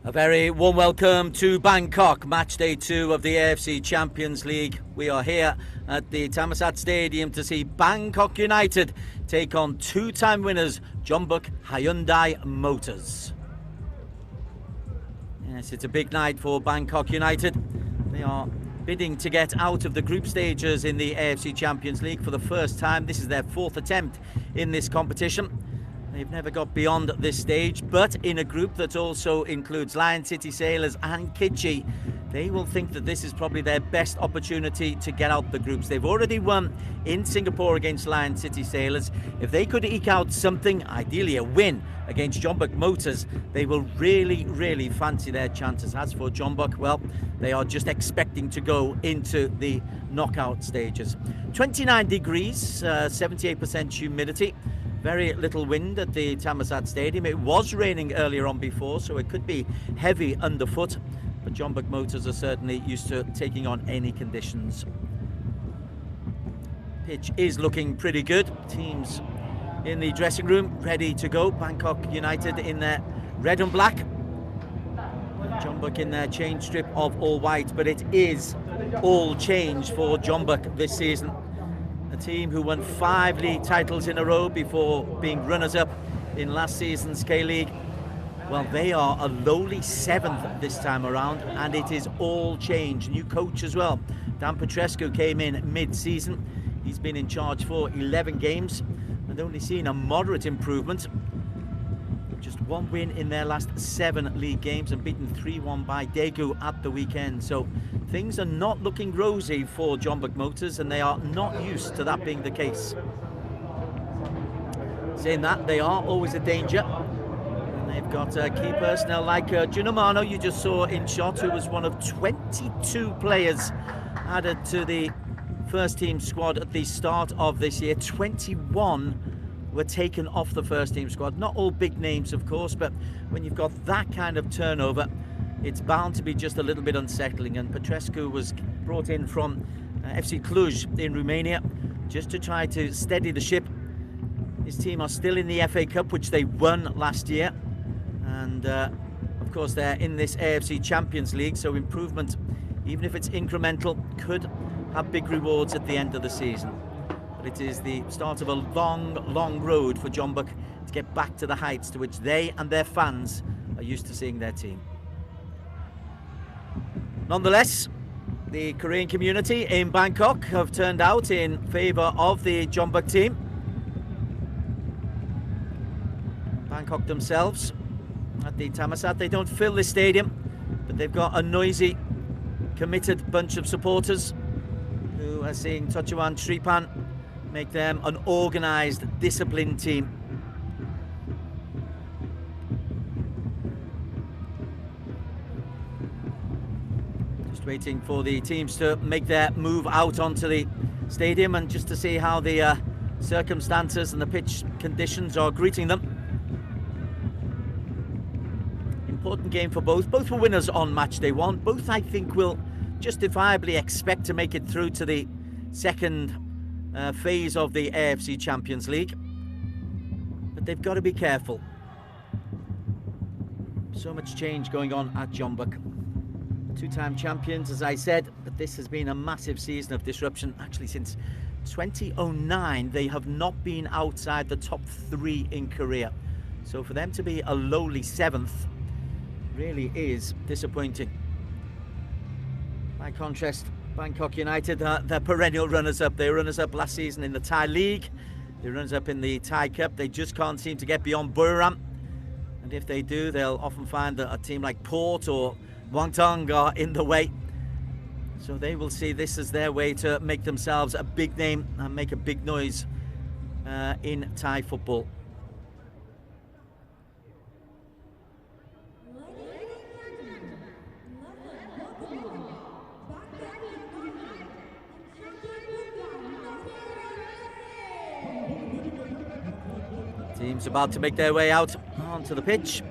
A very warm welcome to Bangkok, match day 2 of the AFC Champions League. We are here at the Thammasat Stadium to see Bangkok United take on two-time winners Jeonbuk Hyundai Motors. Yes, it's a big night for Bangkok United. They are bidding to get out of the group stages in the AFC Champions League for the first time. This is their 4th attempt in this competition. They've never got beyond this stage, but in a group that also includes Lion City Sailors and Kitchee, they will think that this is probably their best opportunity to get out the groups. They've already won in Singapore against Lion City Sailors. If they could eke out something, ideally a win against Jeonbuk Motors, they will really fancy their chances. As for Jeonbuk, well, they are just expecting to go into the knockout stages. 29 degrees, 78% humidity. Very little wind at the Thammasat Stadium. It was raining earlier on before, so it could be heavy underfoot. But Jeonbuk Motors are certainly used to taking on any conditions. Pitch is looking pretty good. Teams in the dressing room ready to go. Bangkok United in their red and black. Jeonbuk in their change strip of all white, but it is all change for Jeonbuk this season. A team who won 5 league titles in a row before being runners-up in last season's K-League. Well, they are a lowly 7th this time around, and it is all change. New coach as well. Dan Petrescu came in mid-season. He's been in charge for 11 games and only seen a moderate improvement. Just 1 win in their last 7 league games and beaten 3-1 by Daegu at the weekend. So things are not looking rosy for Jeonbuk Motors, and they are not used to that being the case. Saying that, they are always a danger. And they've got key personnel like Junamano, you just saw in shot, who was one of 22 players added to the first team squad at the start of this year. 21 were taken off the first team squad. Not all big names, of course, but when you've got that kind of turnover, it's bound to be just a little bit unsettling. And Petrescu was brought in from FC Cluj in Romania just to try to steady the ship. His team are still in the FA Cup, which they won last year. And of course, they're in this AFC Champions League, so improvement, even if it's incremental, could have big rewards at the end of the season. But it is the start of a long road for Jeonbuk to get back to the heights to which they and their fans are used to seeing their team. Nonetheless, the Korean community in Bangkok have turned out in favour of the Jeonbuk team. Bangkok themselves at the Thammasat, they don't fill this stadium, but they've got a noisy, committed bunch of supporters who are seeing Tochuan Tripan make them an organised, disciplined team. Just waiting for the teams to make their move out onto the stadium and just to see how the circumstances and the pitch conditions are greeting them. Important game for both. Both were winners on match day 1. Both, I think, will justifiably expect to make it through to the second phase of the AFC Champions League, but they've got to be careful. So much change going on at Jeonbuk. 2-time champions, as I said, but this has been a massive season of disruption. Actually, since 2009 they have not been outside the top 3 in Korea, so for them to be a lowly 7th really is disappointing. By contrast, Bangkok United, they're perennial runners-up. They were runners-up last season in the Thai League. They runners-up in the Thai Cup. They just can't seem to get beyond Buriram. And if they do, they'll often find that a team like Port or Muangthong are in the way. So they will see this as their way to make themselves a big name and make a big noise in Thai football. Teams about to make their way out onto the pitch.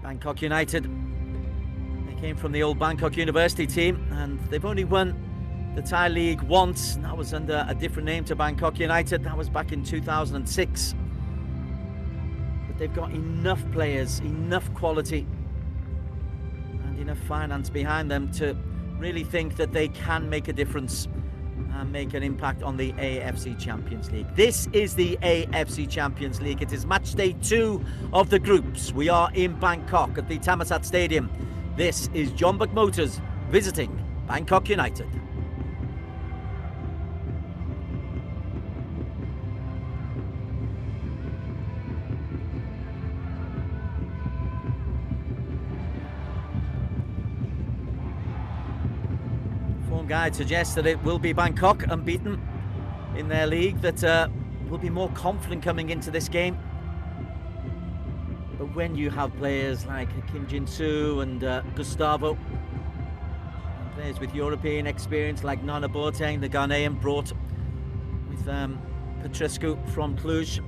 Bangkok United, they came from the old Bangkok University team, and they've only won the Thai League once, and that was under a different name to Bangkok United. That was back in 2006. But they've got enough players, enough quality, and enough finance behind them to really think that they can make a difference and make an impact on the AFC Champions League. This is the AFC Champions League. It is match day 2 of the groups. We are in Bangkok at the Thammasat Stadium. This is Jeonbuk Motors visiting Bangkok United. Form guide suggests that it will be Bangkok, unbeaten in their league, that will be more confident coming into this game. But when you have players like Kim Jin-soo and Gustavo, and players with European experience like Nana Boateng, the Ghanaian brought with Petrescu from Cluj,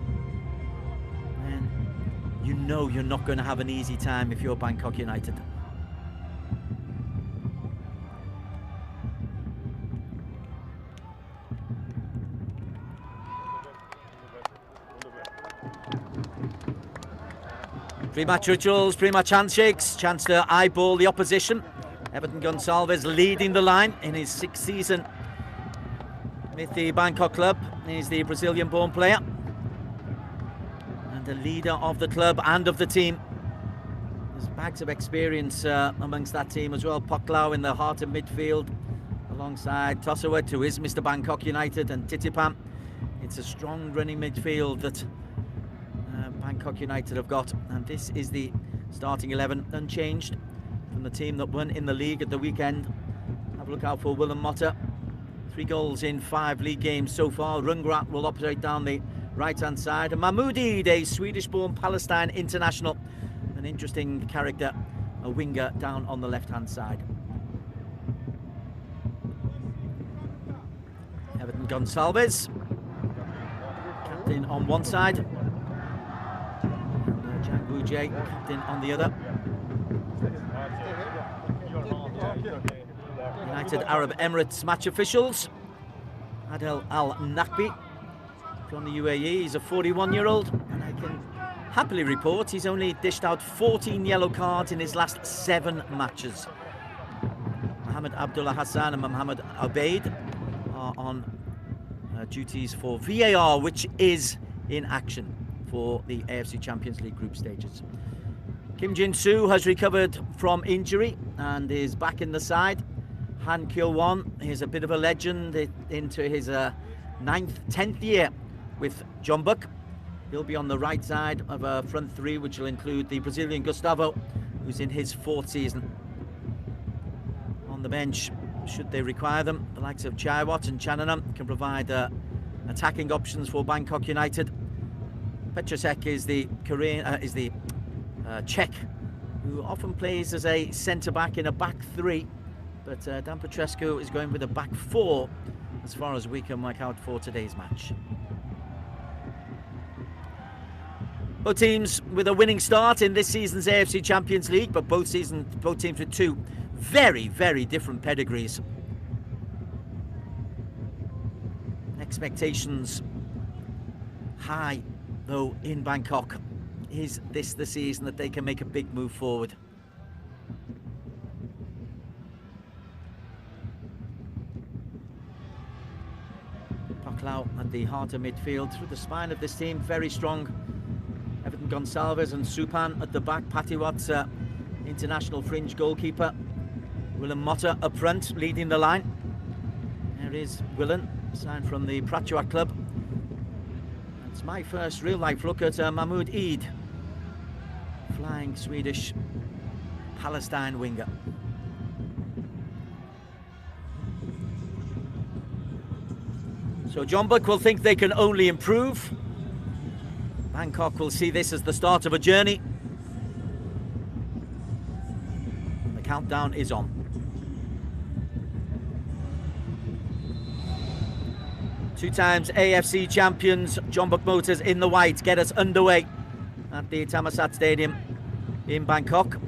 then you know you're not going to have an easy time if you're Bangkok United. Pre-match rituals, pre-match handshakes, chance to eyeball the opposition. Everton Gonçalves leading the line in his 6th season with the Bangkok club. He's the Brazilian-born player and a leader of the club and of the team. There's bags of experience amongst that team as well. Poklao in the heart of midfield alongside Tosawet, who is Mr. Bangkok United, and Titipan. It's a strong running midfield that Bangkok United have got, and this is the starting 11, unchanged from the team that won in the league at the weekend. Have a look out for Willem Motta. 3 goals in 5 league games so far. Rungrat will operate down the right-hand side. And Mahmoud Eid, a Swedish-born Palestine international, an interesting character, a winger down on the left-hand side. Everton Gonçalves, captain on one side. Captain on the other. United Arab Emirates match officials. Adel Al Nakbi from the UAE. He's a 41-year-old, and I can happily report he's only dished out 14 yellow cards in his last 7 matches. Mohammed Abdullah Hassan and Mohammed Abeid are on duties for VAR, which is in action for the AFC Champions League group stages. Kim Jin-soo has recovered from injury and is back in the side. Han Kyo-won is a bit of a legend into his 10th year with Jeonbuk. He'll be on the right side of a front 3, which will include the Brazilian Gustavo, who's in his 4th season. On the bench, should they require them, the likes of Chaiwat and Chananam can provide attacking options for Bangkok United. Petrasek is the Czech, who often plays as a centre-back in a back 3, but Dan Petrescu is going with a back 4 as far as we can work out for today's match. Both teams with a winning start in this season's AFC Champions League, but both teams with 2 very, very different pedigrees. Expectations high, though, in Bangkok. Is this the season that they can make a big move forward? Poklao at the heart of midfield. Through the spine of this team, very strong. Everton Gonçalves and Supan at the back. Patiwat's international fringe goalkeeper. Willem Motta up front, leading the line. There is Willem, signed from the Prachuap club. It's my first real-life look at Mahmoud Eid, flying Swedish Palestine winger. So Jeonbuk will think they can only improve. Bangkok will see this as the start of a journey. The countdown is on. Two times AFC champions, Jeonbuk Motors in the white get us underway at the Thammasat Stadium in Bangkok.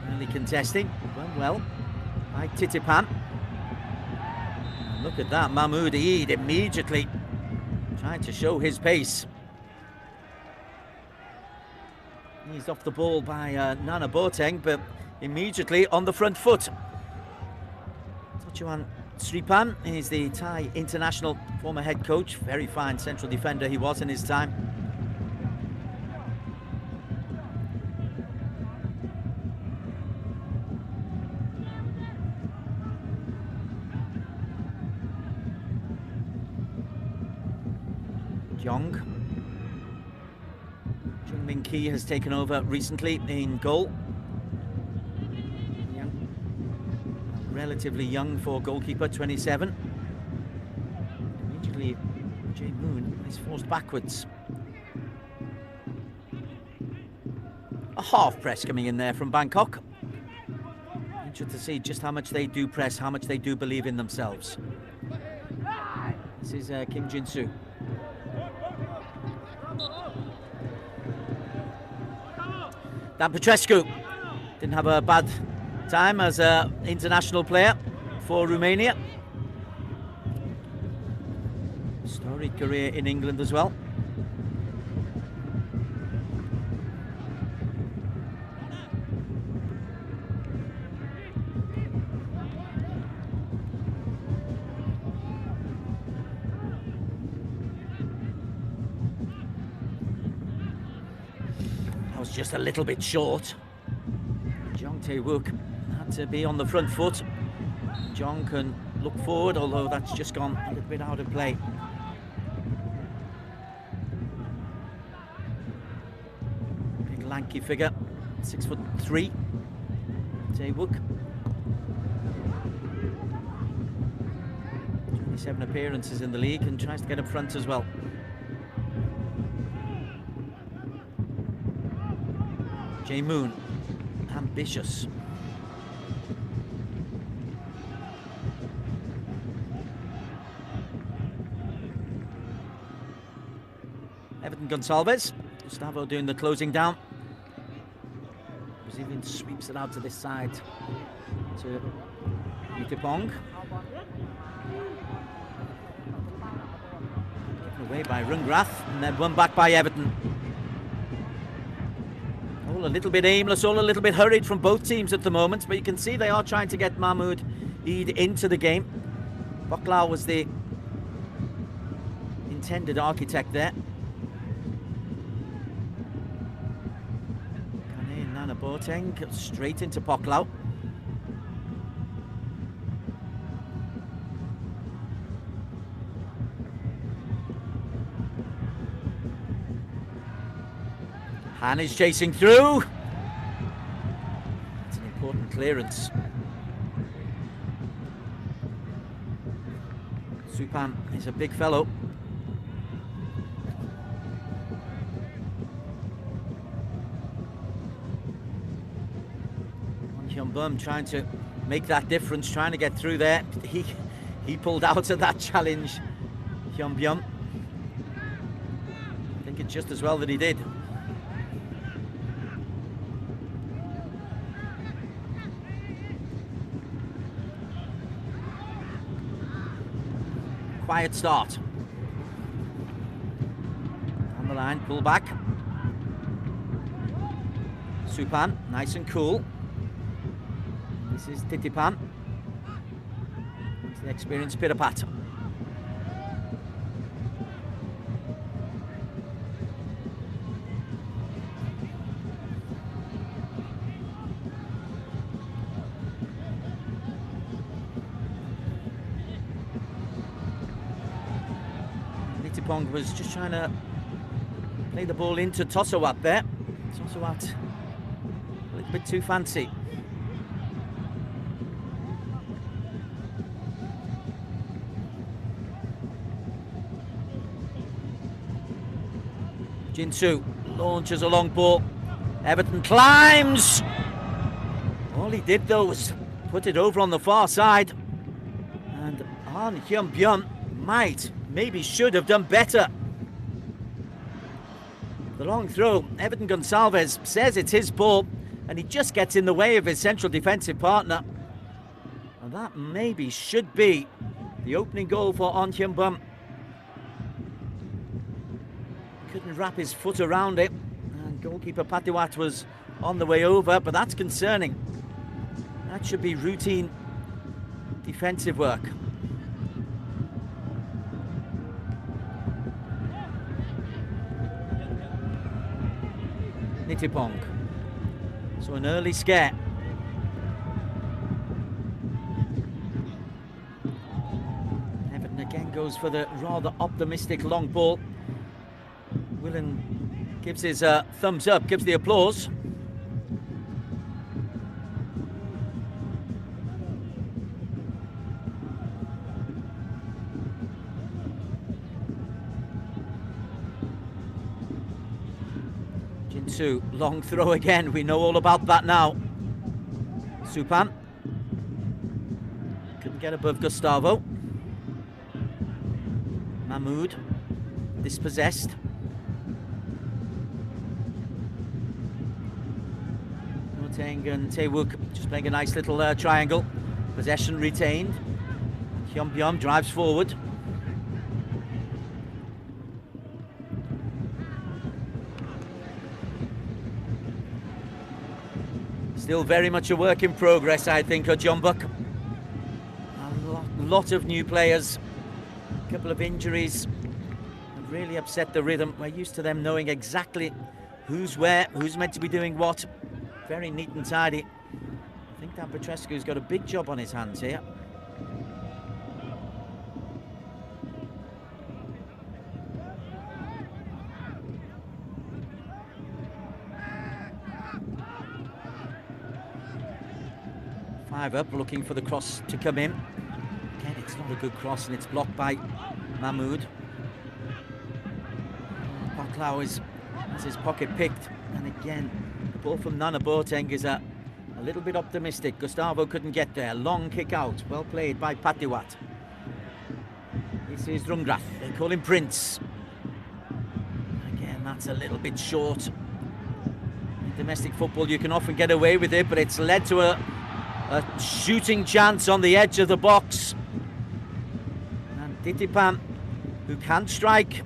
Early contesting, went well by Titipan. And look at that, Mahmoud Eid immediately trying to show his pace. He's off the ball by Nana Boateng, but immediately on the front foot. Tochuan Sripan is the Thai international former head coach. Very fine central defender he was in his time. Jeong. Jung Min Ki has taken over recently in goal. Relatively young for goalkeeper, 27. Immediately, Jae Moon is forced backwards. A half press coming in there from Bangkok. Interested to see just how much they do press, how much they do believe in themselves. This is Kim Jin-soo. Dan Petrescu didn't have a bad time as an international player for Romania. Storied career in England as well. That was just a little bit short. Jeonbuk had to be on the front foot. Jeong can look forward, although that's just gone a little bit out of play. Big lanky figure, 6'3". Jeonbuk. 27 appearances in the league and tries to get up front as well. Jae Moon, ambitious. Everton Gonçalves, Gustavo doing the closing down. Brazilian sweeps it out to this side to Yutipong. Given away by Rungrath and then won back by Everton. All a little bit aimless, all a little bit hurried from both teams at the moment, but you can see they are trying to get Mahmoud Eid into the game. Boklau was the intended architect there. Kane Nana Boateng straight into Boklau. Han is chasing through. It's an important clearance. Supan is a big fellow. Hyundai trying to make that difference, trying to get through there. He pulled out of that challenge, Hyundai. I think it's just as well that he did. Quiet start. On the line, pull back. Supan, nice and cool. This is Titipan. It's the experienced Pirapat. Titipong was just trying to play the ball into Tosawat there. Tosawat a little bit too fancy. Jinsu launches a long ball. Everton climbs. All he did though was put it over on the far side. And Ahn Hyun-byum maybe should have done better. The long throw, Everton Gonçalves says it's his ball and he just gets in the way of his central defensive partner. And that maybe should be the opening goal for Ahn Hyun-byum. couldn't wrap his foot around it, and goalkeeper Patiwat was on the way over, but that's concerning. That should be routine defensive work. Nitipong. So an early scare. Everton again goes for the rather optimistic long ball. Willen gives his thumbs up, gives the applause. Jinsu, long throw again. We know all about that now. Supan. Couldn't get above Gustavo. Mahmoud. Dispossessed. Noteng and Taewuk just playing a nice little triangle. Possession retained. Hyundai drives forward. Still very much a work in progress, I think, at Jeonbuk. A lot of new players, a couple of injuries have really upset the rhythm. We're used to them knowing exactly who's where, who's meant to be doing what. Very neat and tidy. I think that Petrescu's got a big job on his hands here. Five up, looking for the cross to come in. Again, it's not a good cross, and it's blocked by Mahmoud. Baklau has his pocket picked, and again, the ball from Nana Boateng is a little bit optimistic. Gustavo couldn't get there. Long kick out, well played by Patiwat. This is Rungrath. They call him Prince. Again, that's a little bit short. In domestic football, you can often get away with it, but it's led to a shooting chance on the edge of the box. And Titipan, who can strike.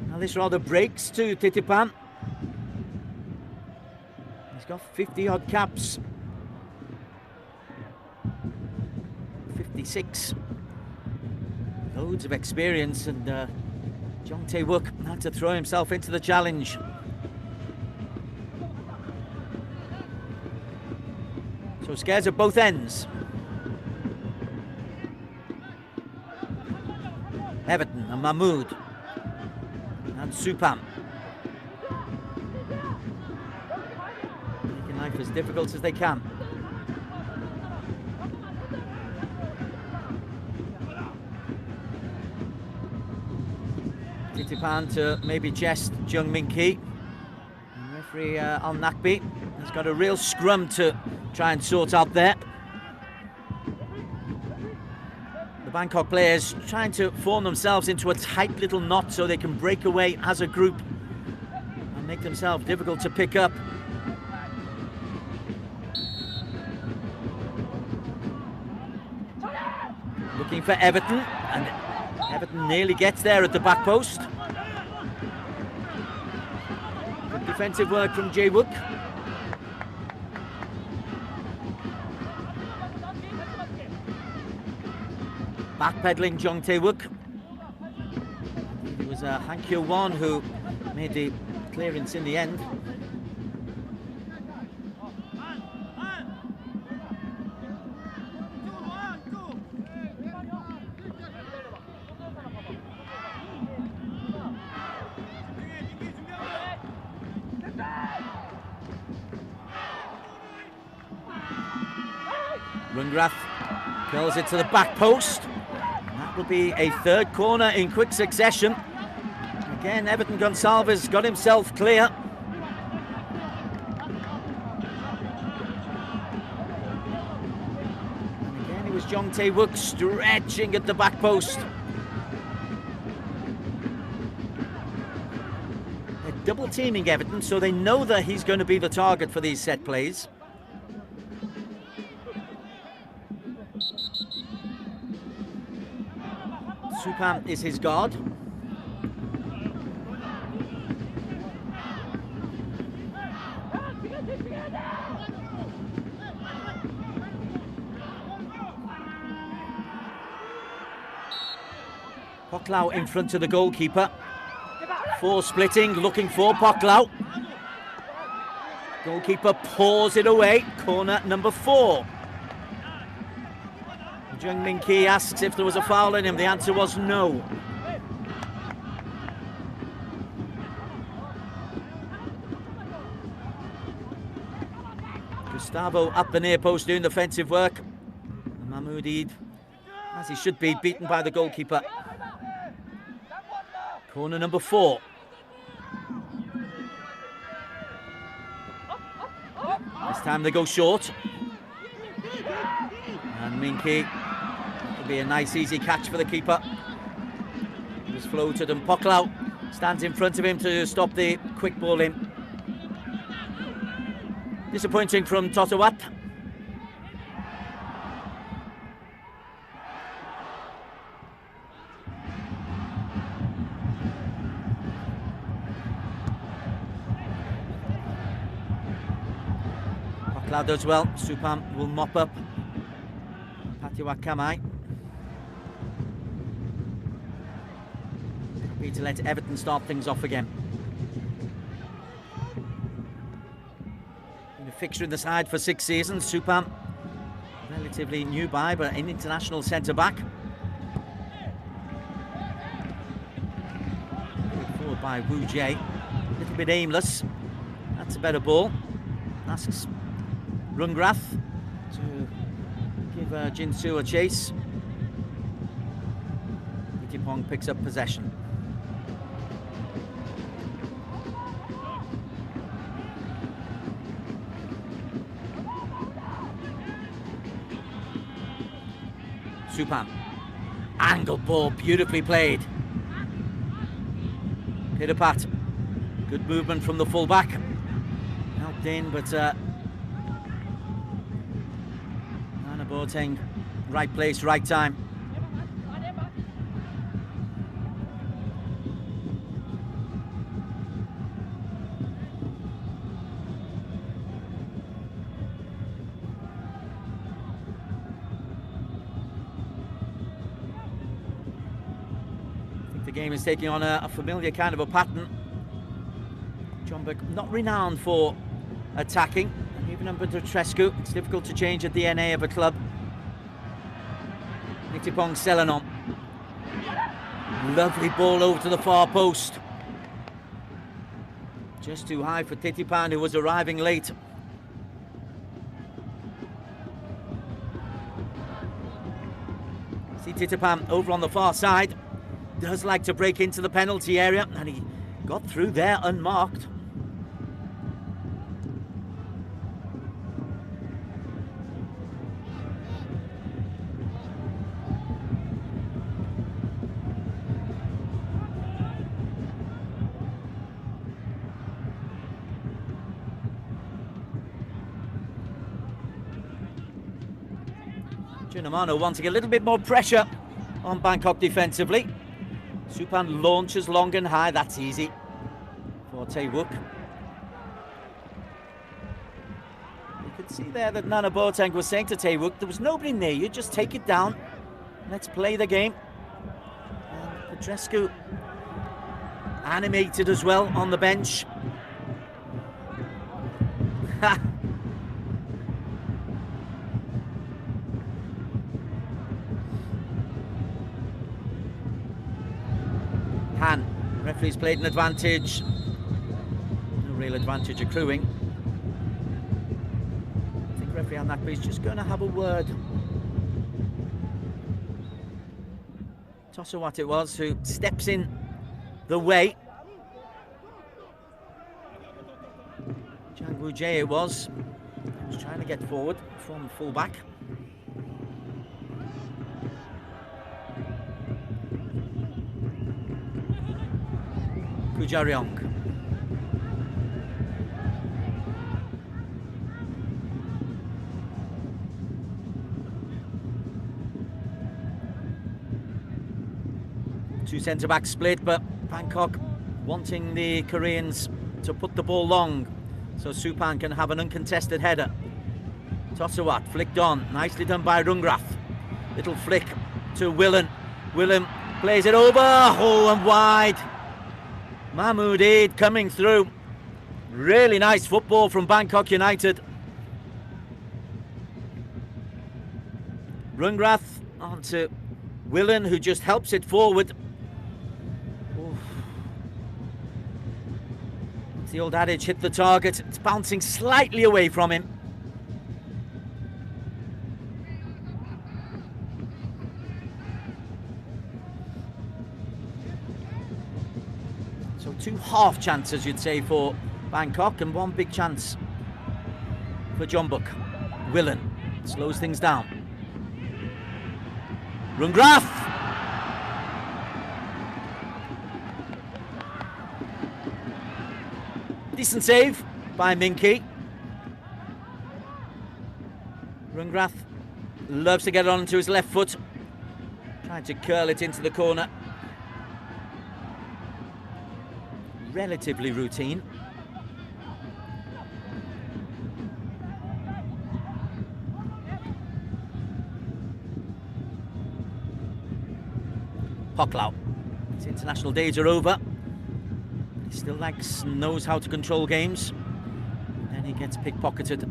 Now this rather breaks to Titipan. He's got 50-odd caps. 56. Loads of experience, and Jong Tae-wook had to throw himself into the challenge. So scares at both ends. Everton and Mahmoud and Supan. Making life as difficult as they can. Titipan to maybe chest Jung Min Ki. And referee Al Nakbi has got a real scrum to try and sort out there. The Bangkok players trying to form themselves into a tight little knot so they can break away as a group and make themselves difficult to pick up. Looking for Everton, and Everton nearly gets there at the back post. Good defensive work from Jeonbuk. Backpedaling Jong Tae-wook. It was Han Kyo-won who made the clearance in the end. Rungrath curls it to the back post. Will be a third corner in quick succession. Again, Everton Gonçalves got himself clear. And again, it was Jong Tae-wook stretching at the back post. They're double teaming Everton, so they know that he's going to be the target for these set plays. Supan is his guard. Poklau in front of the goalkeeper. 4 splitting, looking for Poklau. Goalkeeper paws it away. Corner number 4. Jung Min Ki asks if there was a foul in him. The answer was no. Gustavo up the near post doing defensive work. Mahmoudi, as he should be, beaten by the goalkeeper. Corner number 4. This time they go short. And Minky, that'll be a nice easy catch for the keeper. It was floated and Poklau stands in front of him to stop the quick ball in. Disappointing from Totowat. Poklau does well. Supam will mop up. Patiwak Kamai. Happy to let Everton start things off again. Fixture in the side for 6 seasons. Supam, relatively new buy, but an international centre-back. Forward by Wu Jie. A little bit aimless. That's a better ball. Asks Rungrath to give Jinsu a chase. Itipong picks up possession. Supam. Angle ball, beautifully played. Pitter-pat. Good movement from the full-back. Helped in, but Nana Boateng, right place, right time. The game is taking on a familiar kind of a pattern. Jeonbuk not renowned for attacking, even under Petrescu. It's difficult to change a DNA of a club. Nitipong Selenon. Lovely ball over to the far post. Just too high for Titipan, who was arriving late. See Titipan over on the far side. Does like to break into the penalty area, and he got through there unmarked. Junamano wanting a little bit more pressure on Bangkok defensively. Supam launches long and high, that's easy for Tae-wook. You could see there that Nana Boateng was saying to Tae-wook, there was nobody near you, just take it down, let's play the game. And Petrescu animated as well on the bench. Han, referee's played an advantage. No real advantage accruing. I think referee on that piece just going to have a word. Tosawat it was who steps in the way. Jang Woo-jae it was trying to get forward from full-back. Kujaryong. Two centre-backs split, but Bangkok wanting the Koreans to put the ball long so Supam can have an uncontested header. Tosawat flicked on, nicely done by Rungrath. Little flick to Willen. Willem Plays it over. Oh, and wide. Mahmoud Eid coming through. Really nice football from Bangkok United. Rungrath onto Willen, who just helps it forward. Oof. It's the old adage, hit the target. It's bouncing slightly away from him. So 2 half chances, you'd say, for Bangkok, and 1 big chance for Jeonbuk. Willen slows things down. Rungrath! Decent save by Minky. Rungrath loves to get it onto his left foot. Tried to curl it into the corner. Relatively routine. Poklau. His international days are over. He still knows how to control games. Then he gets pickpocketed.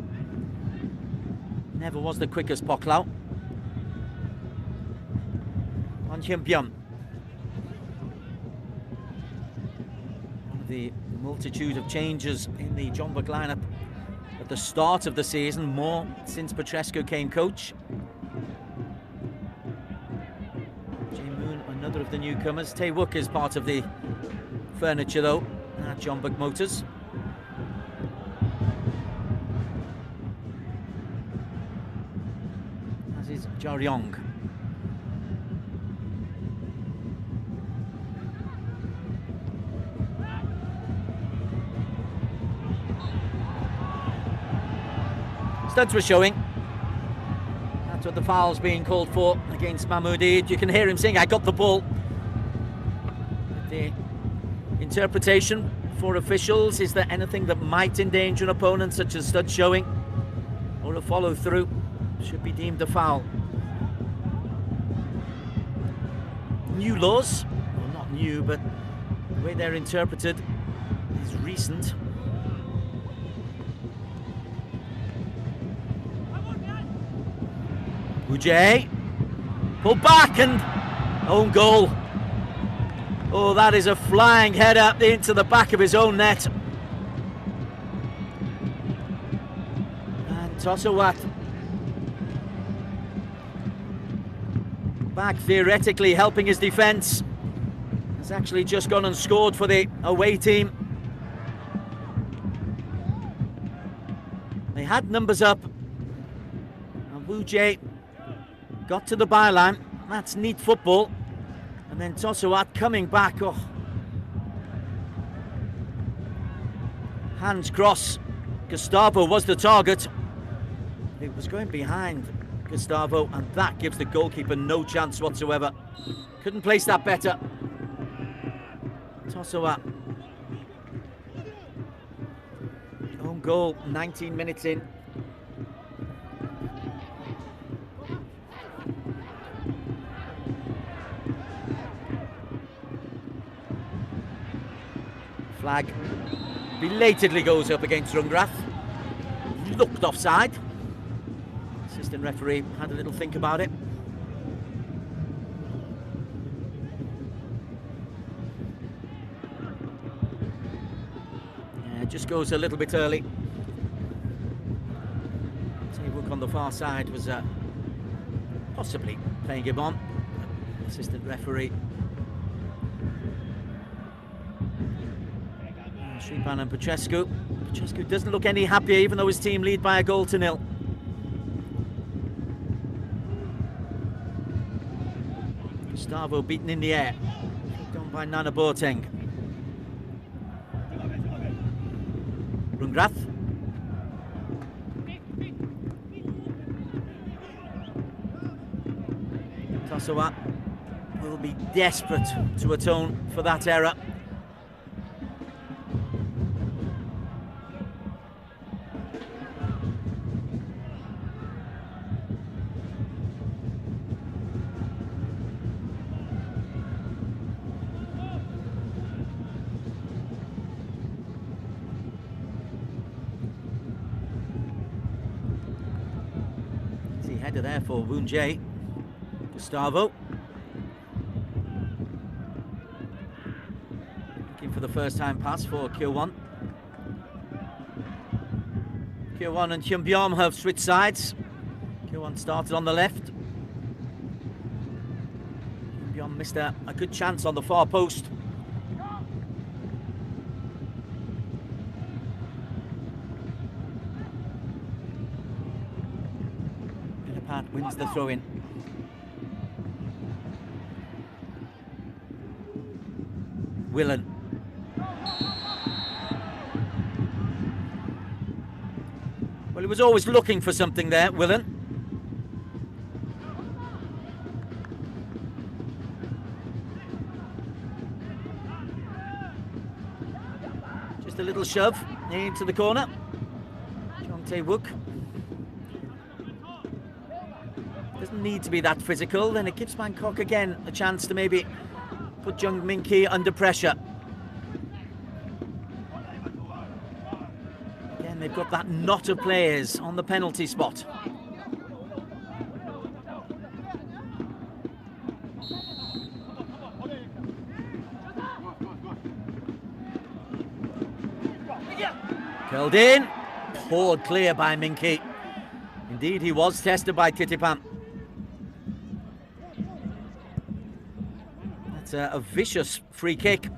Never was the quickest, Poklau. On Jeonbuk. One of the multitude of changes in the Jeonbuk lineup at the start of the season, more since Petrescu came coach. Another of the newcomers. Tae-wook is part of the furniture though at Jeonbuk Motors. As is Jaryong. Studs were showing. That's what the foul's being called for against Mahmoud Eid. You can hear him saying, I got the ball. The interpretation for officials, is there anything that might endanger an opponent, such as stud showing or a follow through, should be deemed a foul. New laws, well, not new, but the way they're interpreted is recent. Ujay, pull back and own goal. Oh, that is a flying header into the back of his own net. And Tosawat back theoretically helping his defence. Has actually just gone and scored for the away team. They had numbers up. And Ujay got to the byline. That's neat football. And then Tosawat coming back. Oh. Hands cross. Gustavo was the target. It was going behind Gustavo, and that gives the goalkeeper no chance whatsoever. Couldn't place that better. Tosawat. Own goal, 19 minutes in. Flag belatedly goes up against Rungrath. Looked offside. Assistant referee had a little think about it. Yeah, it just goes a little bit early. Tae-wook on the far side was possibly playing him on. Assistant referee Sripan and Petrescu. Petrescu doesn't look any happier, even though his team lead by a goal to nil. Gustavo beaten in the air. Done by Nana Boateng. Rungrath. Tosawat will be desperate to atone for that error. header there for Woon Jae. Gustavo. Looking for the first time pass for KOR. KOR and Jeonbuk have switched sides. KOR started on the left. Jeonbuk missed a good chance on the far post. Pat wins the throw-in. Willen. Well, he was always looking for something there, Willen. Just a little shove into the corner. Jeonbuk. Doesn't need to be that physical, then it gives Bangkok again a chance to maybe put Jung Min-ki under pressure. Again, they've got that knot of players on the penalty spot. Curled in, poured clear by Min-ki. Indeed, he was tested by Thitipan. That's a vicious free kick.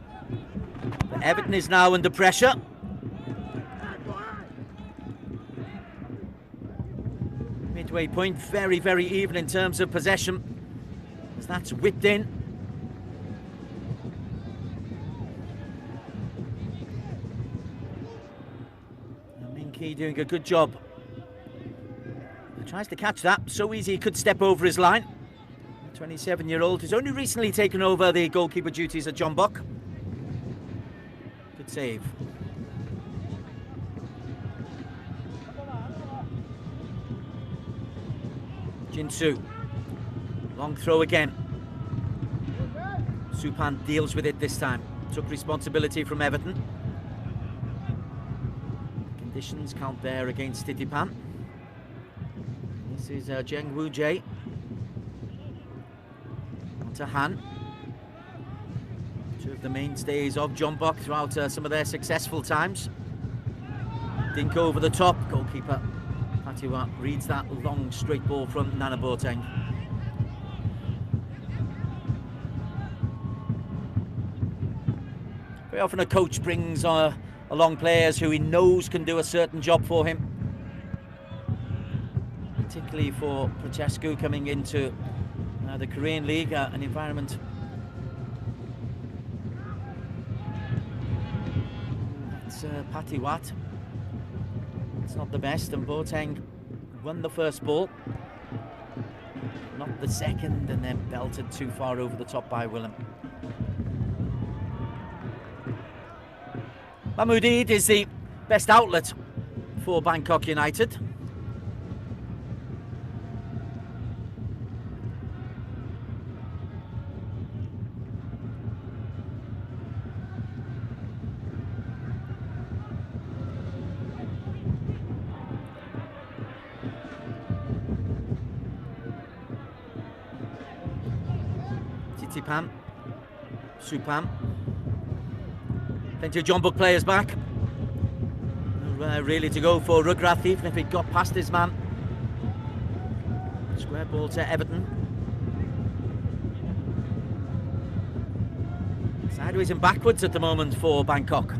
But Everton is now under pressure. Midway point, very, very even in terms of possession, as that's whipped in. Min-ki doing a good job. He tries to catch that, so easy he could step over his line. 27-year-old who's only recently taken over the goalkeeper duties at Jeonbuk. Good save. Jin-soo. Long throw again. Supan deals with it this time. Took responsibility from Everton. Conditions count there against Thitipan. This is Jeng Woo-jae. To Han. Two of the mainstays of Jeonbuk throughout some of their successful times. Dink over the top. Goalkeeper Patiwa reads that long straight ball from Nana Boateng. Very often a coach brings along players who he knows can do a certain job for him. Particularly for Prochescu coming into the Korean League, an environment it's Patiwat. It's not the best, and Boateng won the first ball, not the second, and then belted too far over the top by Willem. Mahmoud is the best outlet for Bangkok United. Thitipan, Supan. Plenty of Jeonbuk players back. Really to go for Rugrath, even if it got past his man. Square ball to Everton. Sideways and backwards at the moment for Bangkok.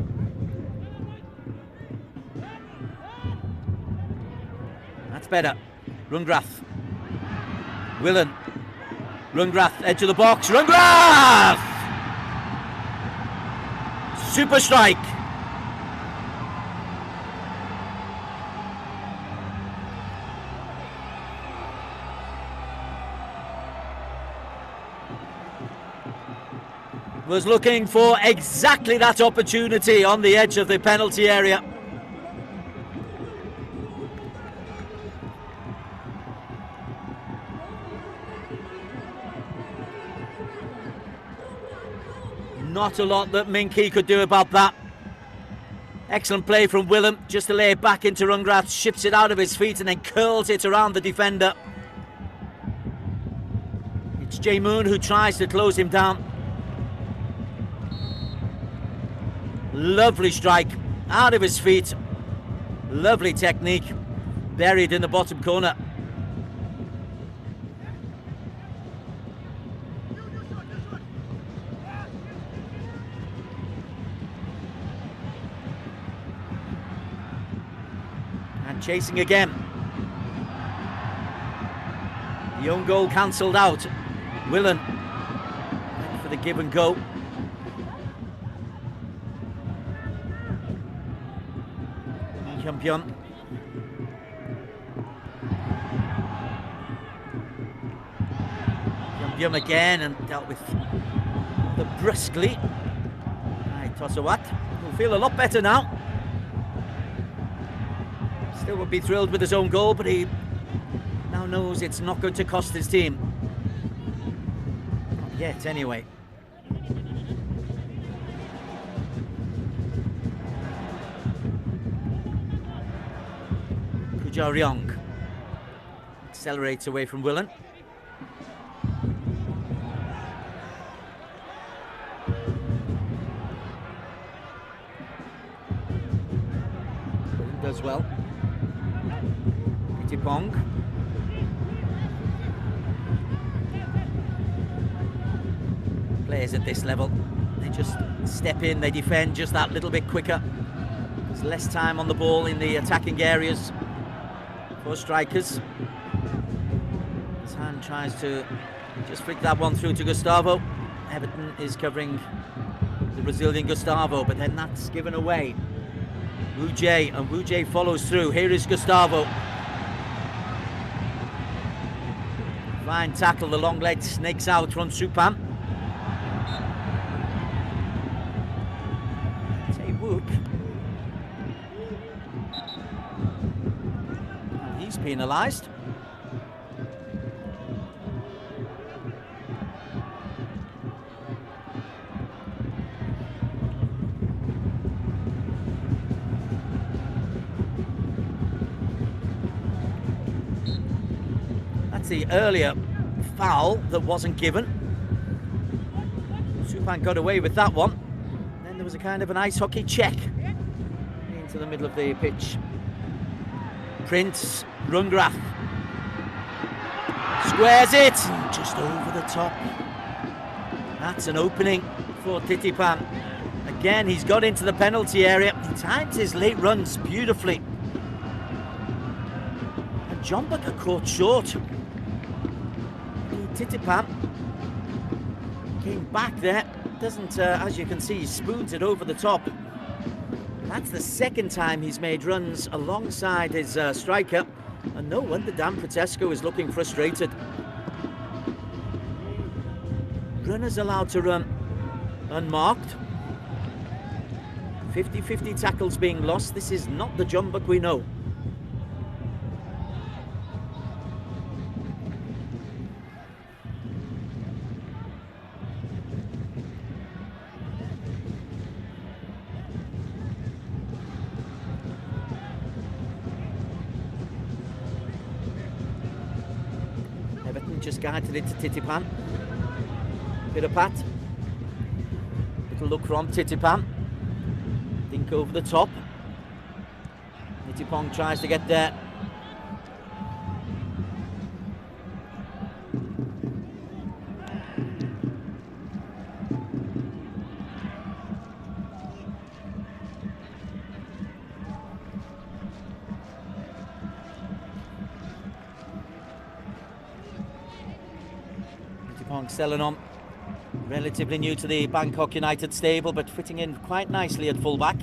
That's better. Rungrath. Willen. Rungrath, edge of the box. Rungrath! Super strike. Was looking for exactly that opportunity on the edge of the penalty area. Not a lot that Min-ki could do about that. Excellent play from Willem, just to lay it back into Rungrath, shifts it out of his feet and then curls it around the defender. It's Jae-moon who tries to close him down. Lovely strike, out of his feet. Lovely technique, buried in the bottom corner. And chasing again. The own goal cancelled out. Willen for the give and go. Hyundai. Hyundai again and dealt with the brusquely. Right, Tosawat will feel a lot better now. Still would be thrilled with his own goal, but he now knows it's not going to cost his team. Not yet, anyway. Ryong accelerates away from Willen. Willen does well. Pitipong. Players at this level, they just step in, they defend just that little bit quicker. There's less time on the ball in the attacking areas for strikers. His hand tries to just flick that one through to Gustavo. Everton is covering the Brazilian Gustavo, but then that's given away. Wu Jae, and Wu Jae follows through. Here is Gustavo. Fine tackle, the long leg snakes out from Supan. Jeonbuk. He's penalised. That's the earlier foul that wasn't given. Supan got away with that one. Then there was a kind of an ice hockey check into the middle of the pitch. Prince Rungrath squares it, just over the top. That's an opening for Titipan. Again, he's got into the penalty area. He times his late runs beautifully. And Jeonbuk are caught short. Titipan came back there. Doesn't, as you can see, he spoons it over the top. That's the second time he's made runs alongside his striker, and no wonder Dan Petesco is looking frustrated. Runners allowed to run unmarked. 50-50 tackles being lost. This is not the Jeonbuk we know. Just guided it to Titipan. Bit of pat. Little look from Titipan. Dink over the top. Titipong tries to get there. Selenom, relatively new to the Bangkok United stable, but fitting in quite nicely at fullback.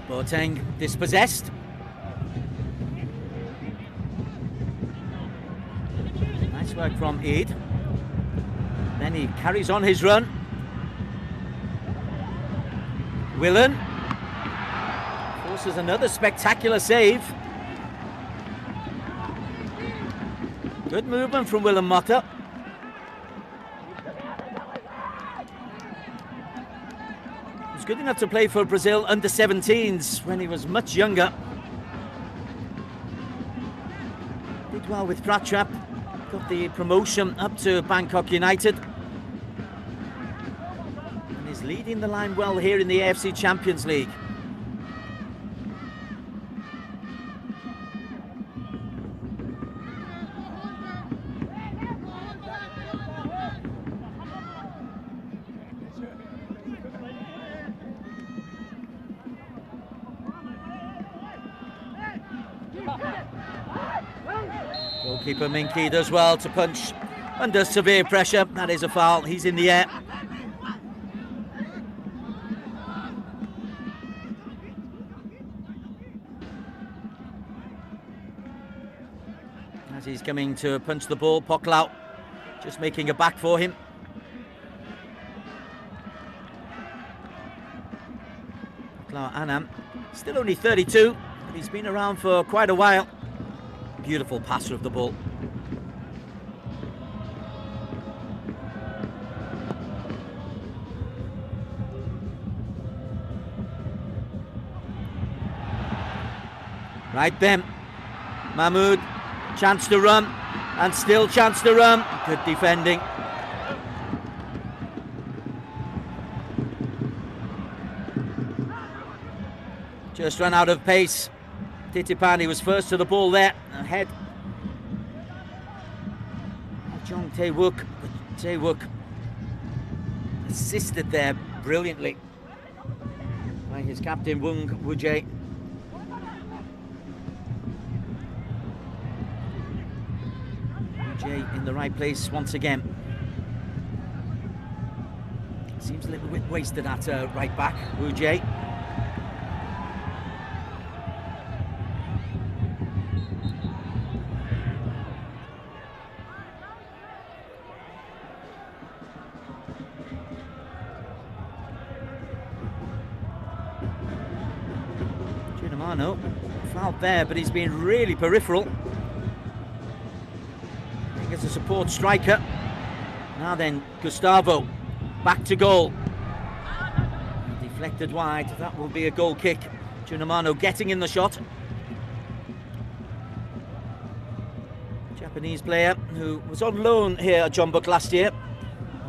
Boateng dispossessed. Nice work from Eid. Then he carries on his run. Willen forces another spectacular save. Good movement from Willem Motta. He was good enough to play for Brazil under-17s when he was much younger. Did well with Pratrap. Got the promotion up to Bangkok United. And is leading the line well here in the AFC Champions League. Goalkeeper Minky does well to punch under severe pressure. That is a foul. He's in the air. As he's coming to punch the ball, Poklau just making a back for him. Poklau Anam, still only 32, but he's been around for quite a while. Beautiful passer of the ball. Right then, Mahmoud, chance to run, and still chance to run. Good defending. Just ran out of pace. Titipani was first to the ball there, ahead. Jong Tae-wook, but Tae-wook assisted there brilliantly by his captain Wung Woo-jae. Woo-jae in the right place once again. Seems a little bit wasted at right back, Woo-jae. Fouled there, but he's been really peripheral. I think it's a support striker. Now then, Gustavo, back to goal. Deflected wide, that will be a goal kick. Junamano getting in the shot. Japanese player who was on loan here at Jeonbuk last year.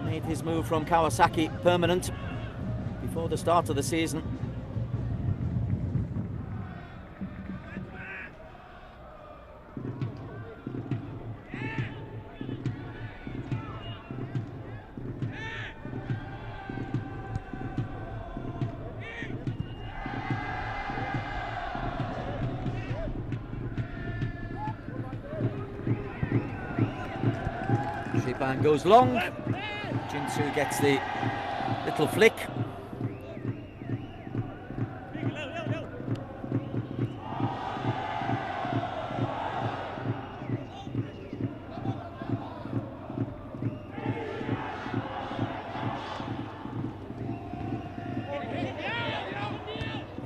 Made his move from Kawasaki permanent before the start of the season. Shipan goes long. Jinsu gets the little flick.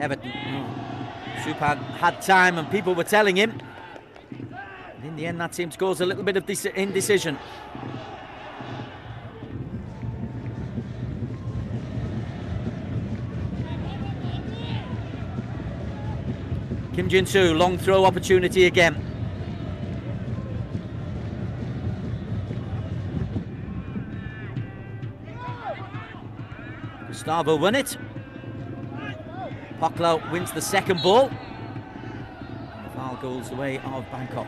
Everton. Supan had time and people were telling him. And in the end, that seemed to cause a little bit of indecision. Kim Jin-soo, long throw opportunity again. Gustavo won it. Poklau wins the second ball. The foul goes the way of Bangkok.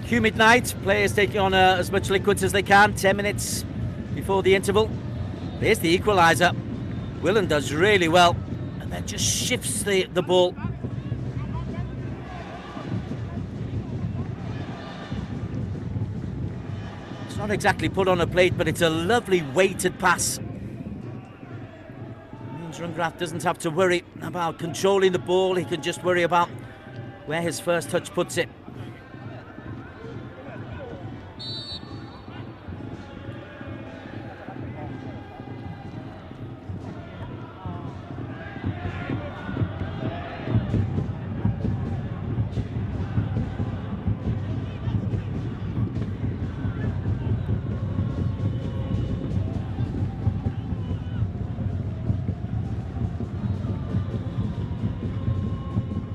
Humid night, players taking on as much liquids as they can, 10 minutes before the interval. There's the equaliser. Willen does really well, and then just shifts the ball. It's not exactly put on a plate, but it's a lovely weighted pass. Means Rungrath doesn't have to worry about controlling the ball, he can just worry about where his first touch puts it.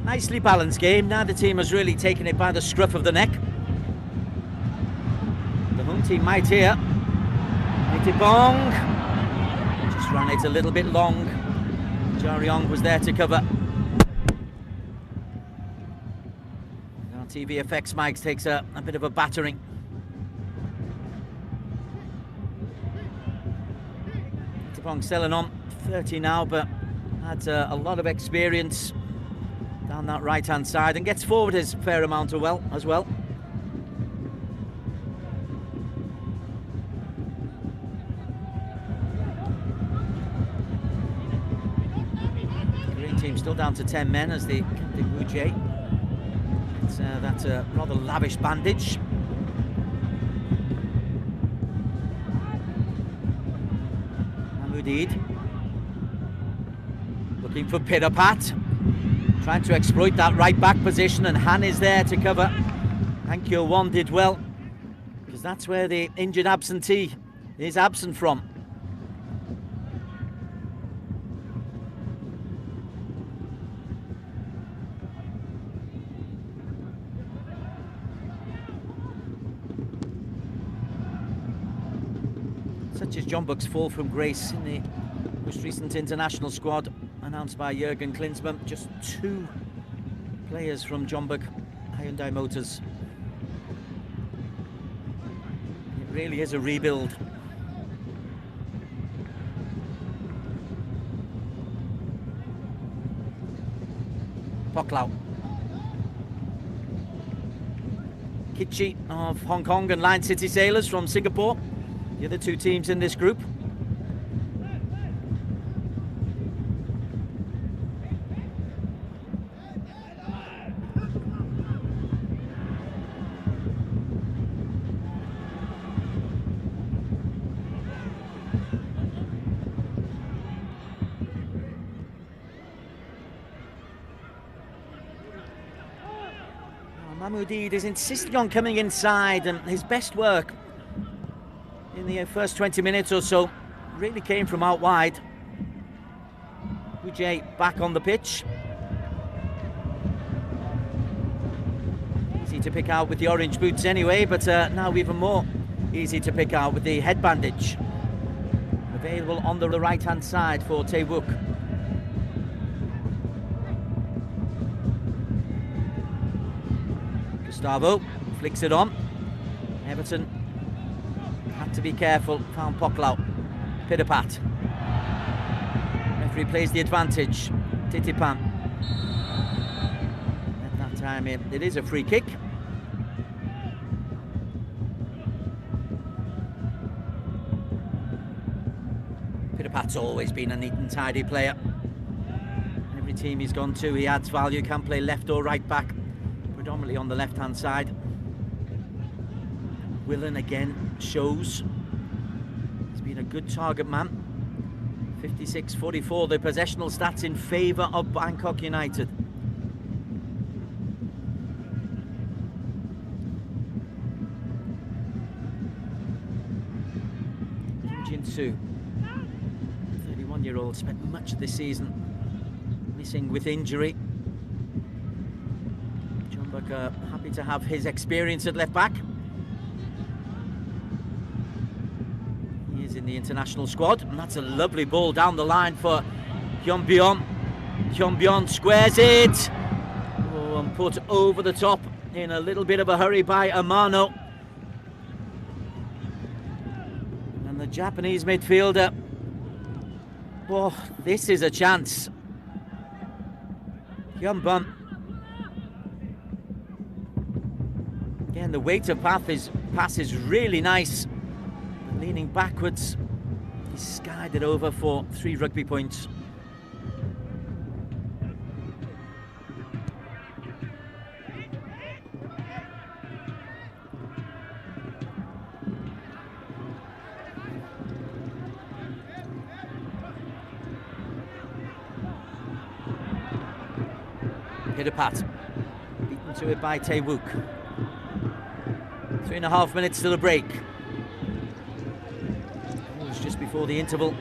Nicely balanced game. Neither team has really taken it by the scruff of the neck. The home team might here. Bong just ran it a little bit long. Jeonbuk was there to cover. Now TV Effects Mike takes a bit of a battering. Bong selling on 30 now, but had a lot of experience down that right-hand side and gets forward his fair amount as well. Green team still down to 10 men as the captain Wu Jie. That's a rather lavish bandage. Mahmoudid looking for Pirapat. Trying to exploit that right-back position, and Han is there to cover. Han Kyo-won did well, because that's where the injured absentee is absent from. Such as Jeonbuk's fall from grace in the most recent international squad announced by Jurgen Klinsmann. Just 2 players from Jeonbuk Hyundai Motors. It really is a rebuild. Poklau. Kichi of Hong Kong and Lion City Sailors from Singapore, the other 2 teams in this group. Mahmoudid is insisting on coming inside, and his best work in the first 20 minutes or so really came from out wide. Wu Jie back on the pitch. Easy to pick out with the orange boots anyway, but now even more easy to pick out with the head bandage. Available on the right-hand side for Tae-wook. Gustavo flicks it on. Everton had to be careful. Found Poklau. Pirapat. Referee plays the advantage. Titipan. At that time it is a free kick. Pirapat's always been a neat and tidy player. Every team he's gone to, he adds value. Can play left or right back. Predominantly on the left-hand side. Willen again shows he's been a good target man. 56-44, the possessional stats in favour of Bangkok United. Kim Jin-soo, 31-year-old, spent much of this season missing with injury. Happy to have his experience at left back. He is in the international squad, and that's a lovely ball down the line for Jeonbuk. Jeonbuk squares it. Oh, and put over the top in a little bit of a hurry by Amano. And the Japanese midfielder. Oh, this is a chance. Jeonbuk. Again, the weight of pass is really nice. But leaning backwards, he skied it over for 3 rugby points. Hit a pat. Beaten to it by Jeonbuk. 3.5 minutes to the break. It was just before the interval.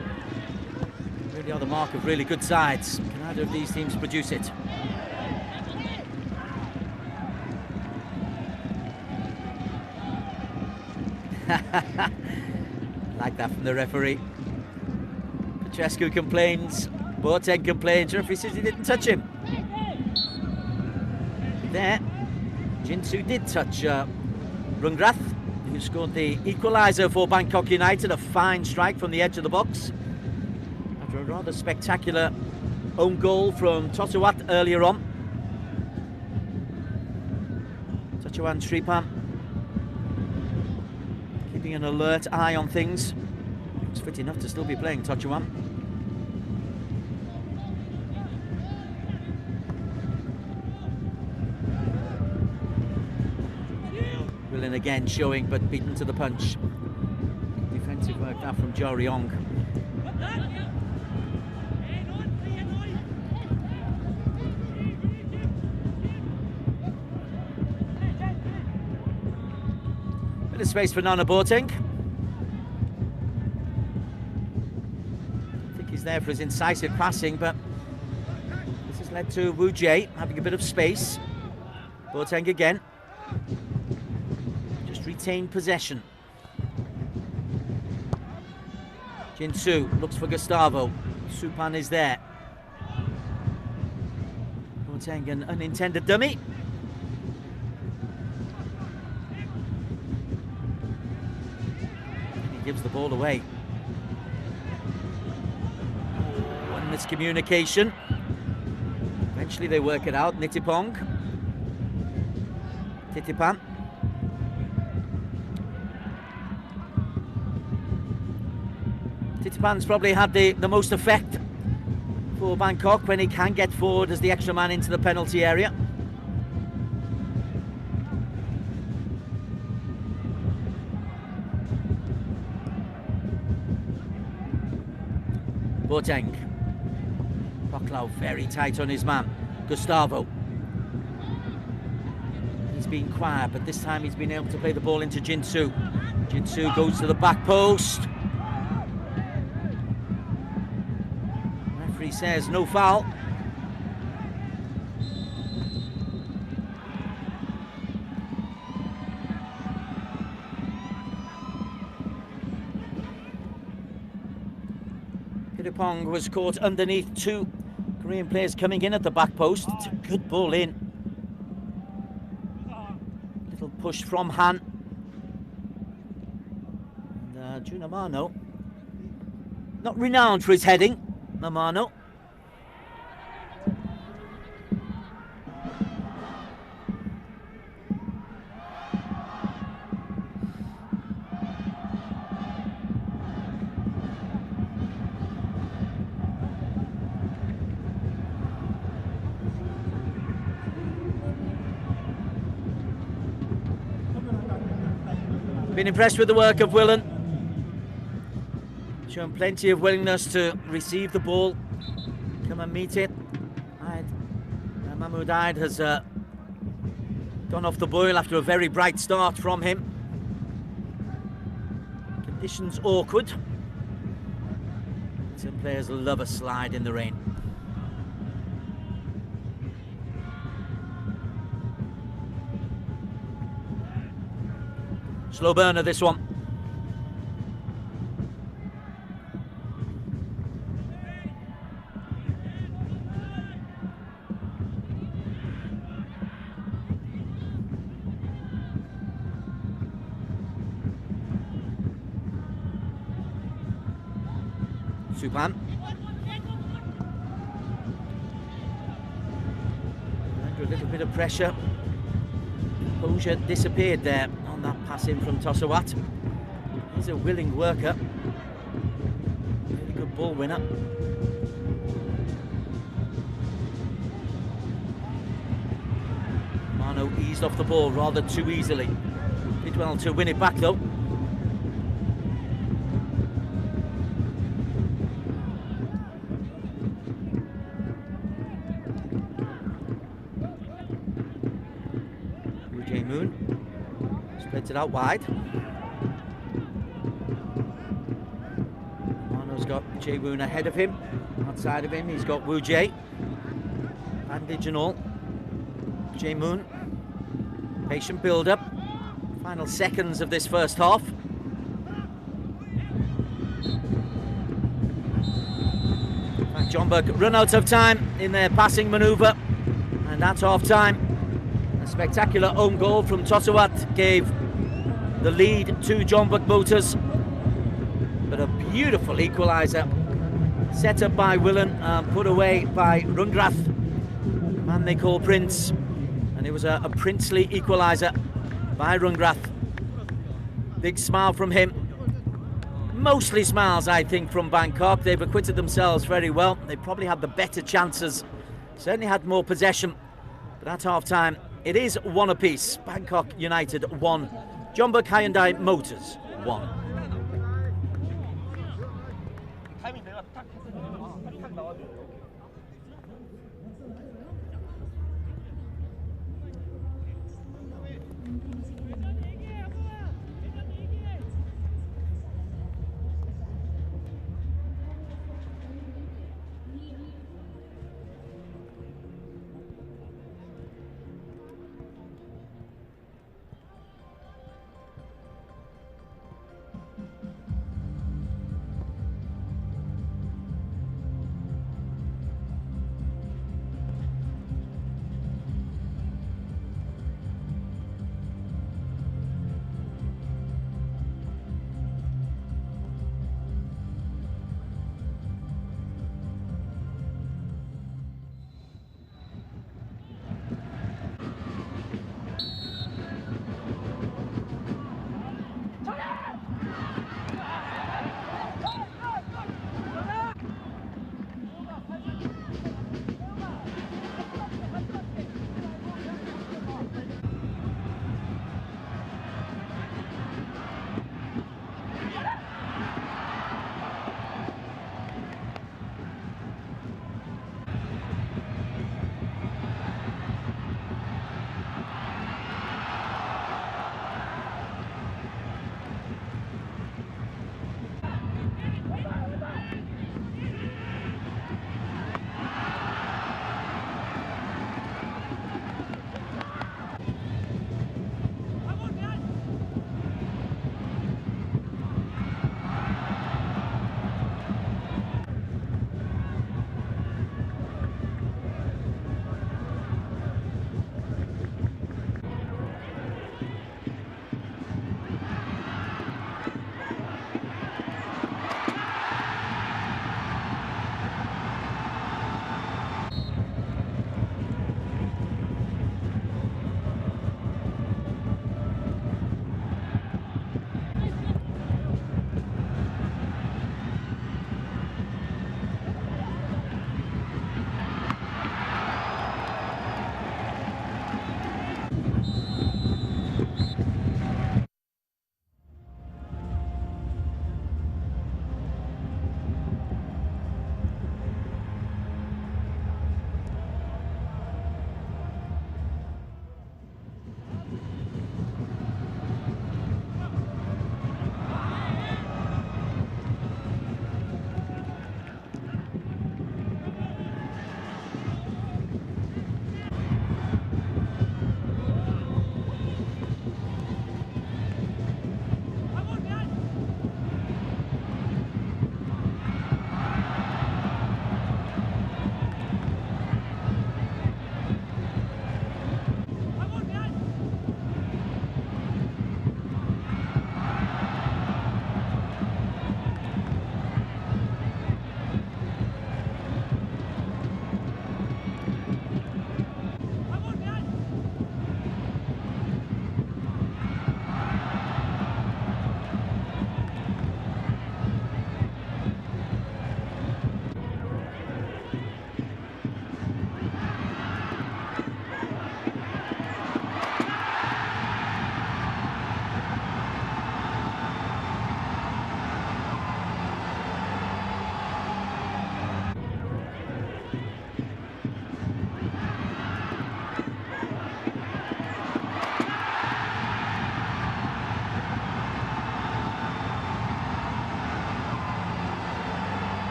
Really are the mark of really good sides. Can either of these teams produce it? Like that from the referee. Petrescu complains. Boateng complains. Referee says he didn't touch him. There, Jinsu did touch Rungrath, who scored the equaliser for Bangkok United. A fine strike from the edge of the box after a rather spectacular own goal from Totowat earlier on. Totowan Sripan keeping an alert eye on things. Looks fit enough to still be playing Totowan. Willen again showing, but beaten to the punch. Defensive work that from Jo Ryong. Bit of space for Nana Boateng. I think he's there for his incisive passing, but this has led to Wu Jie having a bit of space. Boateng again. Retain possession. Jinsu looks for Gustavo. Supan is there. Boateng, an unintended dummy. And he gives the ball away. One miscommunication. Eventually they work it out. Nitipong. Titipan. Titipan's probably had the most effect for Bangkok when he can get forward as the extra man into the penalty area. Boateng. Poklau very tight on his man. Gustavo. He's been quiet, but this time he's been able to play the ball into Jinsu. Jinsu goes to the back post. Referee says no foul. Piripong was caught underneath 2 Korean players coming in at the back post. It's a good ball in. Little push from Han. And Junamano, not renowned for his heading. Namano. Been impressed with the work of Willen. Shown plenty of willingness to receive the ball, come and meet it. Mahmoud Aid has gone off the boil after a very bright start from him. Conditions awkward. Some players love a slide in the rain. Slow burner, this one. Supan. Under a little bit of pressure. Composure disappeared there on that pass in from Tosawat. He's a willing worker. Really good ball winner. Mano eased off the ball rather too easily. Did well to win it back though. Moon spreads it out wide. Mano's got Jae-woon ahead of him. Outside of him, he's got Woo Jae. Bandage and all. Jae-moon. Patient build-up. Final seconds of this first half. Jeonbuk run out of time in their passing manoeuvre, and at half-time a spectacular own goal from Tosawat gave the lead to Jeonbuk Motors, but a beautiful equaliser set up by Willen and put away by Rungrath, the man they call Prince, and it was a princely equaliser by Rungrath. Big smile from him. Mostly smiles, I think, from Bangkok. They've acquitted themselves very well. They probably had the better chances, certainly had more possession, but at half-time it is 1 apiece. Bangkok United 1, Jeonbuk Hyundai Motors 1.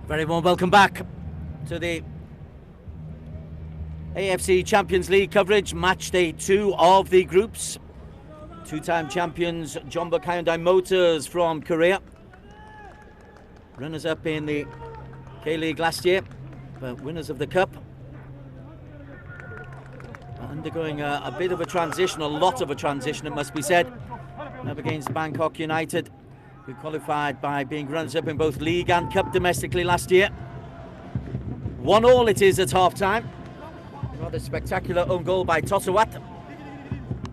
Very warm welcome back to the AFC Champions League coverage, match day 2 of the groups. Two-time champions Jeonbuk Hyundai Motors from Korea, runners-up in the K-League last year, but winners of the Cup. Undergoing a bit of a transition, a lot of a transition it must be said, up against Bangkok United, who qualified by being runners-up in both League and Cup domestically last year. 1-1 it is at half-time. Rather spectacular own goal by Tosawat,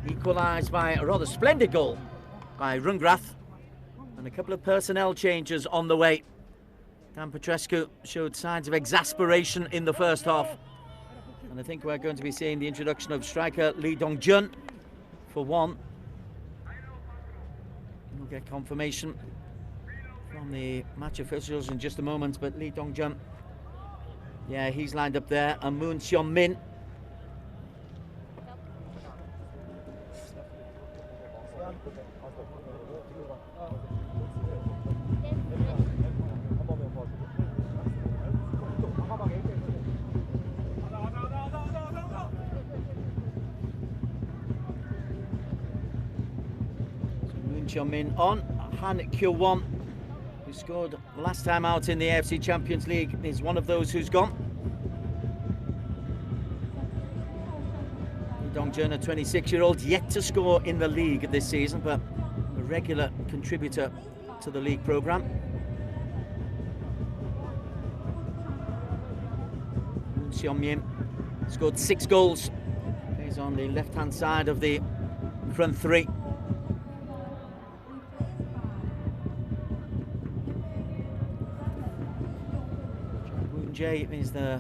equalised by a rather splendid goal by Rungrath, and a couple of personnel changes on the way. Dan Petrescu showed signs of exasperation in the first half, and I think we're going to be seeing the introduction of striker Lee Dong-jun for one. We'll get confirmation from the match officials in just a moment, but Lee Dong-jun, yeah, he's lined up there, and Moon Seon-min. Min on. Han Kyo-won, who scored last time out in the AFC Champions League, is one of those who's gone. Lee Dong-jun, a 26-year-old, yet to score in the league this season, but a regular contributor to the league programme. Moon Seon-min scored 6 goals. He's on the left-hand side of the front three. Jay is the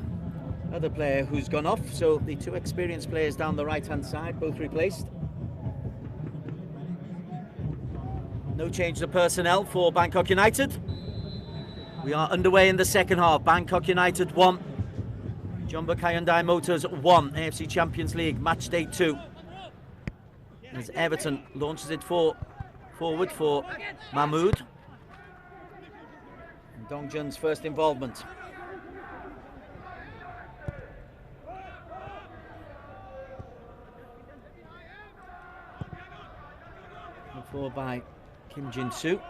other player who's gone off, so the 2 experienced players down the right-hand side, both replaced. No change to personnel for Bangkok United. We are underway in the second half. Bangkok United 1, Jeonbuk Hyundai Motors 1, AFC Champions League, match day 2. As Everton launches it forward for Mahmoud. And Dong-jun's first involvement. Forward by Kim Jin-soo.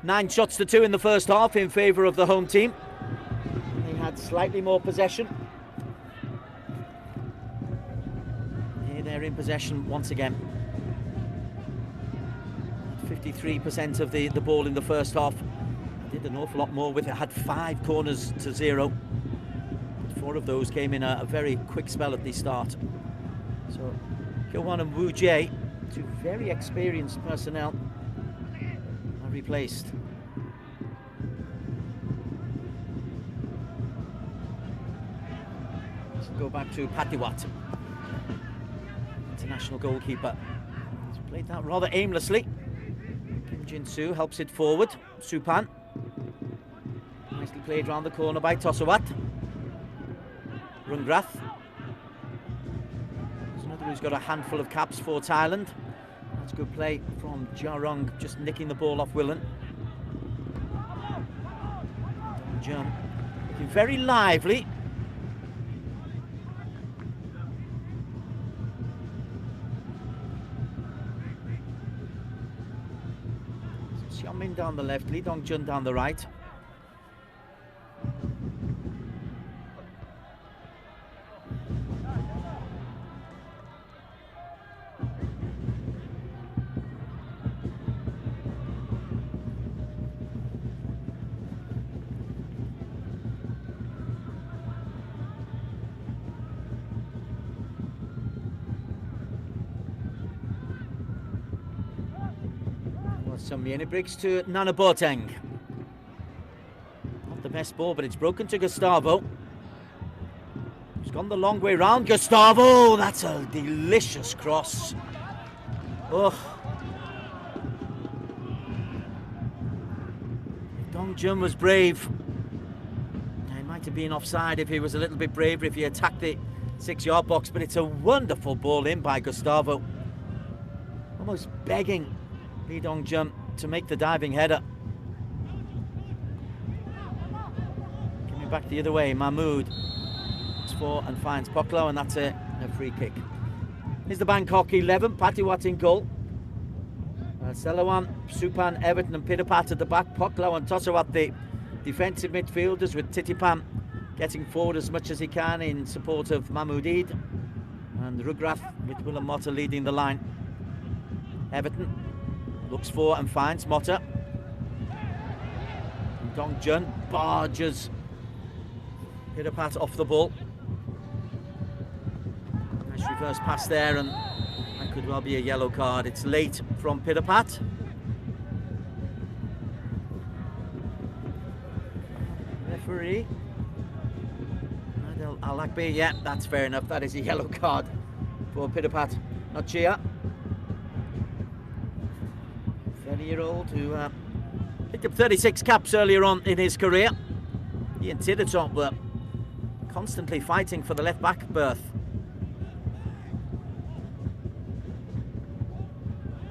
9 shots to 2 in the first half in favour of the home team. They had slightly more possession. Here they're in possession once again. 53% of the ball in the first half. Did an awful lot more with it. Had 5 corners to 0. 4 of those came in a very quick spell at the start. So, Kyo-won and Woo Jae, 2 very experienced personnel, are replaced. Let's go back to Patiwat, international goalkeeper. He's played that rather aimlessly. Kim Jin-soo helps it forward. Supan. Nicely played round the corner by Tosawat. Rungrath, who's got a handful of caps for Thailand. That's good play from Jarong, just nicking the ball off Willen. Dong-jun looking very lively. Seon-min down the left, Lee Dong-jun down the right. It breaks to Nana Boateng. Not the best ball, but it's broken to Gustavo. He's gone the long way round. Gustavo! That's a delicious cross. Oh. Dong-jun was brave. He might have been offside if he was a little bit braver, if he attacked the 6-yard box, but it's a wonderful ball in by Gustavo. Almost begging Lee Dong-jun to make the diving header. Coming back the other way, Mahmood. It's for and finds Poklo, and that's a free kick. Here's the Bangkok 11, Patiwat in goal. Selawan, Supan, Everton and Pitapat at the back. Poklo and Tosawat, the defensive midfielders, with Titipan getting forward as much as he can in support of Mahmoud. And Rugrath with Willem Motta leading the line. Everton looks for and finds Motta. Dong Jun barges Pitapat off the ball. Nice reverse pass there, and that could well be a yellow card. It's late from Pitapat. Referee Alakbe, yeah, that's fair enough. That is a yellow card for Pitapat, not Chia. 30-year-old who picked up 36 caps earlier on in his career. He and Tiddertop were constantly fighting for the left-back berth.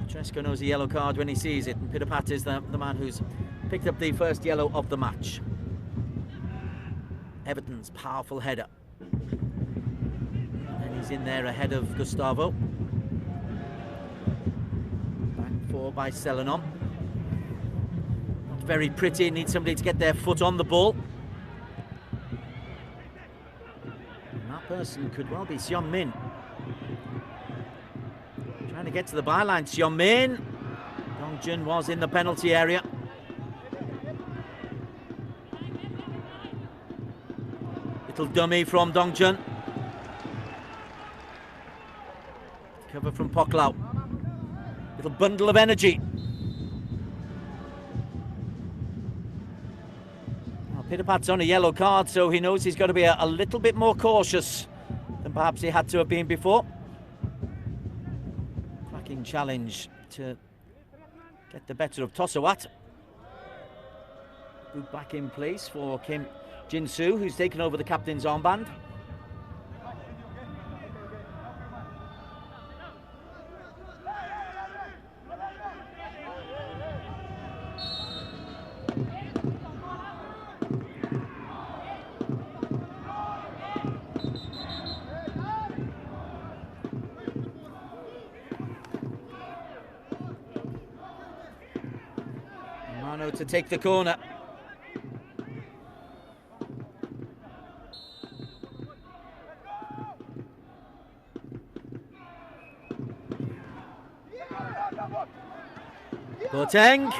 Tresco knows a yellow card when he sees it, and Pitapat is the man who's picked up the first yellow of the match. Everton's powerful header. And he's in there ahead of Gustavo. Back four by Selenon. Not very pretty, needs somebody to get their foot on the ball. And that person could well be Seon Min. Trying to get to the byline, Seon Min. Dong Jun was in the penalty area. Little dummy from Dong Jun. Cover from Poklau. Little bundle of energy. Well, Pitapat's on a yellow card, so he knows he's got to be a little bit more cautious than perhaps he had to have been before. Cracking challenge to get the better of Tosawat. Boot back in place for Kim Jin-soo, who's taken over the captain's armband. Mano to take the corner. Boateng.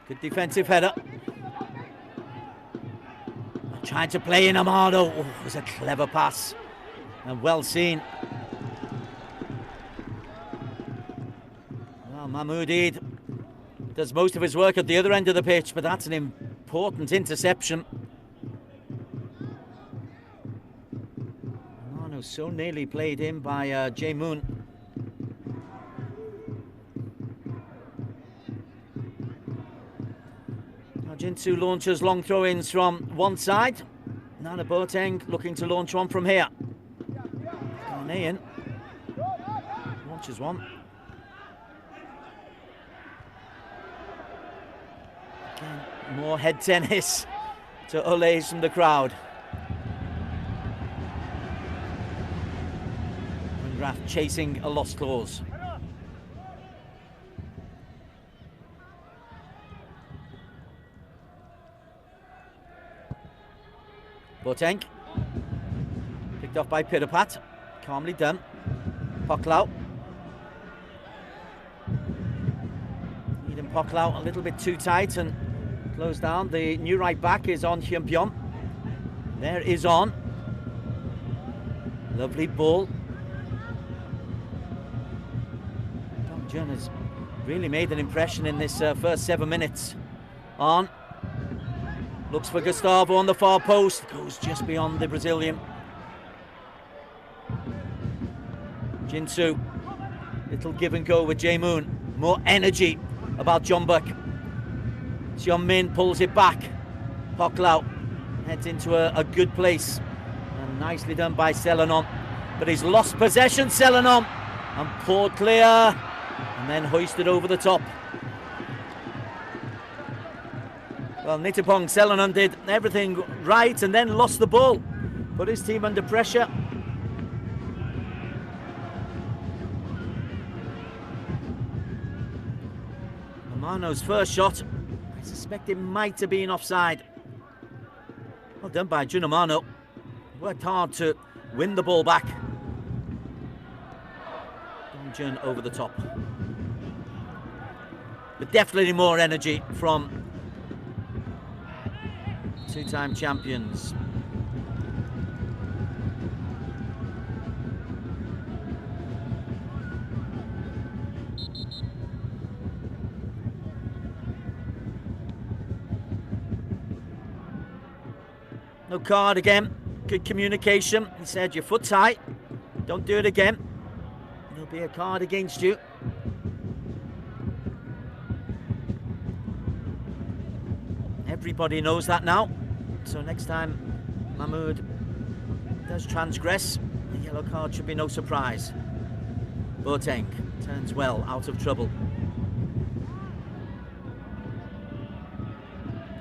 Good defensive header. Trying to play in Amado. Oh, it was a clever pass and well seen. Well, Mahmoud does most of his work at the other end of the pitch, but that's an important interception. Mano so nearly played in by Jae-moon. Jin-soo launches long throw-ins from one side. Nana Boateng looking to launch one from here. Ghanaian launches one. Again, more head tennis to Olays from the crowd. Graf chasing a lost cause. Boateng, picked off by Pitapat, calmly done. Poklau. Eden Poklau a little bit too tight and closed down. The new right back is on Hyundai. There is on. Lovely ball. Dong Jun has really made an impression in this first 7 minutes. On. Looks for Gustavo on the far post. Goes just beyond the Brazilian. Jin-soo. Little give and go with Jae-moon. More energy about Jeonbuk. Seon Min pulls it back. Poklau heads into a good place. And nicely done by Selenon. But he's lost possession, Selenon. And poured clear. and then hoisted over the top. Well, Nittapong Selenon did everything right and then lost the ball. Put his team under pressure. Amano's first shot, I suspect it might have been offside. Well done by Jun Amano. Worked hard to win the ball back. Jun over the top. But definitely more energy from two-time champions. No card again. Good communication. He said, your foot's high. Don't do it again. There'll be a card against you. Everybody knows that now. So next time Mahmoud does transgress, the yellow card should be no surprise. Boateng turns well out of trouble.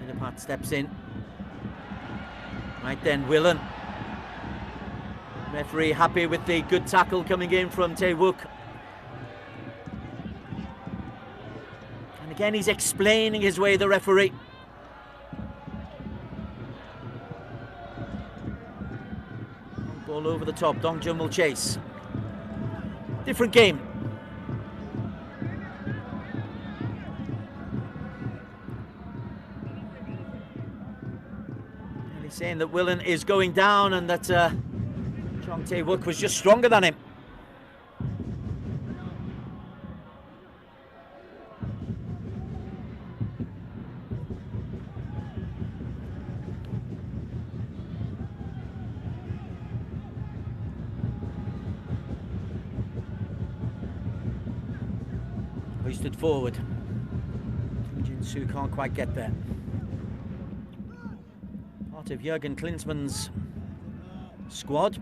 Pinnapart steps in. Right then, Willen. Referee happy with the good tackle coming in from Tae-wook. And again, he's explaining his way, the referee. Ball over the top, Dongjun will chase. Different game. And he's saying that Willen is going down and that Chong Tae-wook was just stronger than him. Hoisted forward. Jin-soo can't quite get there. Part of Jurgen Klinsmann's squad.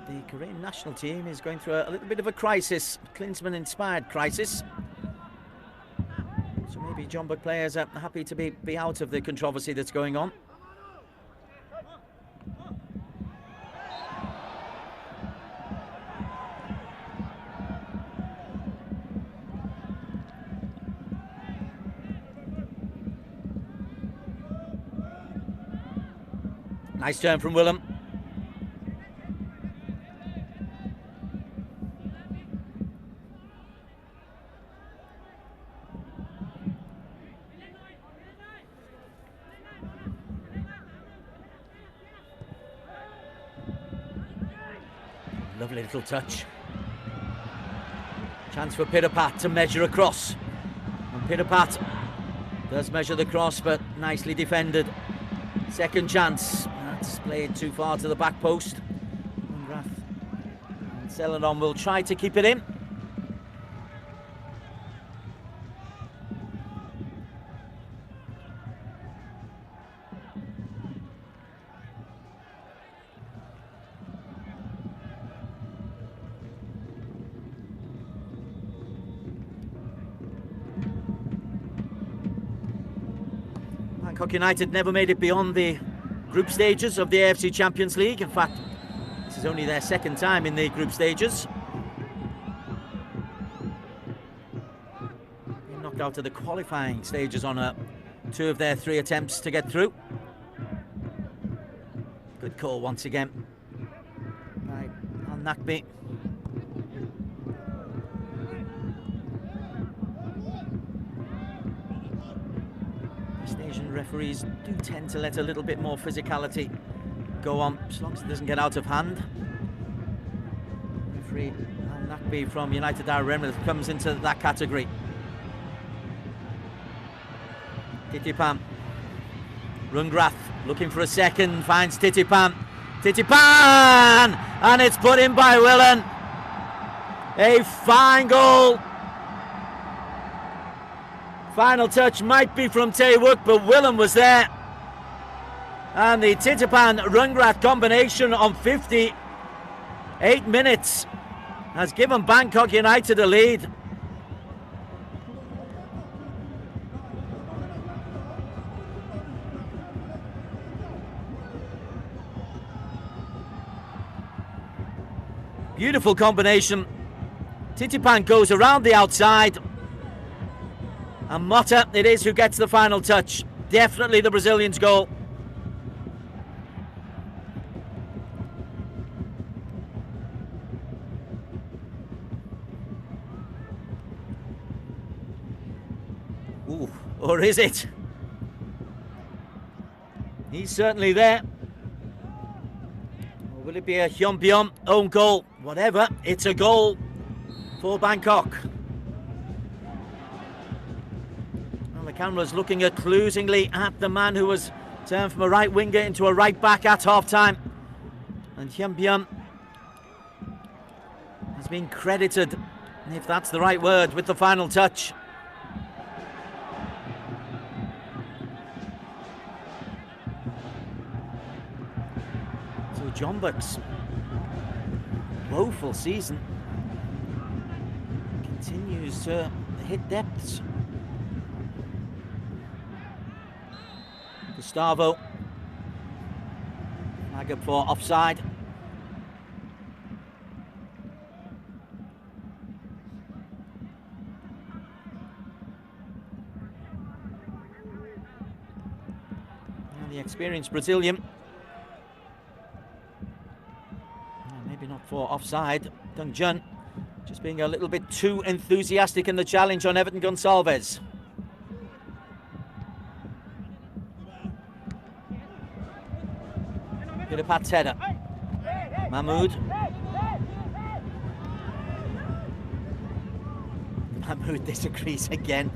The Korean national team is going through a little bit of a crisis, Klinsmann-inspired crisis. So maybe Jeonbuk players are happy to be out of the controversy that's going on. Nice turn from Willem. Lovely little touch. Chance for Pittapat to measure across. And Pittapat does measure the cross, but nicely defended. Second chance. That's played too far to the back post. And Selenon will try to keep it in. Bangkok United never made it beyond the group stages of the AFC Champions League. In fact, this is only their second time in the group stages. They knocked out of the qualifying stages on two of their three attempts to get through. Good call once again by Al-Nakbi. Asian referees do tend to let a little bit more physicality go on, as long as it doesn't get out of hand. Referee Al-Nakbi from United Arab Emirates comes into that category. Titipan. Rungrath looking for a second, finds Titipan. Titipan! And it's put in by Willen. A fine goal. Final touch might be from Tae-wook, but Willen was there. And the Titipan-Rungrath combination on 58 minutes has given Bangkok United a lead. Beautiful combination. Titipan goes around the outside. And Mota it is who gets the final touch. Definitely the Brazilians' goal. Ooh, or is it? He's certainly there. Or will it be a Jeonbuk own goal? Whatever, it's a goal for Bangkok. Well, the camera's looking accusingly at the man who was turned from a right winger into a right back at half-time. And Jeonbuk has been credited, if that's the right word, with the final touch. So Jeonbuk's woeful season continues to hit depths. Gustavo flag up for offside. And the experienced Brazilian, maybe not for offside. Dong Jun just being a little bit too enthusiastic in the challenge on Everton Gonçalves. Bit of Pat's header. Mahmoud. Mahmoud disagrees again.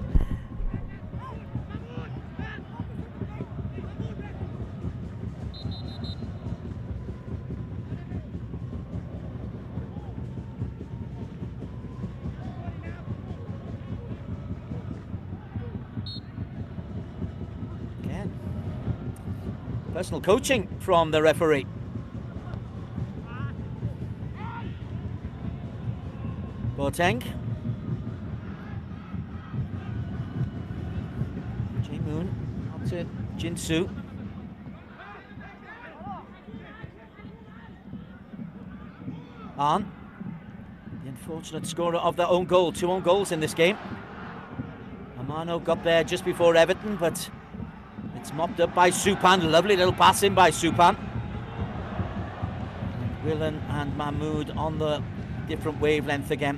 Personal coaching from the referee. Boateng. Jae-moon on to Jin-soo. Ahn, the unfortunate scorer of their own goal. 2 own goals in this game. Amano got there just before Everton, but it's mopped up by Supan. Lovely little pass in by Supan. Willen and Mahmoud on the different wavelength again.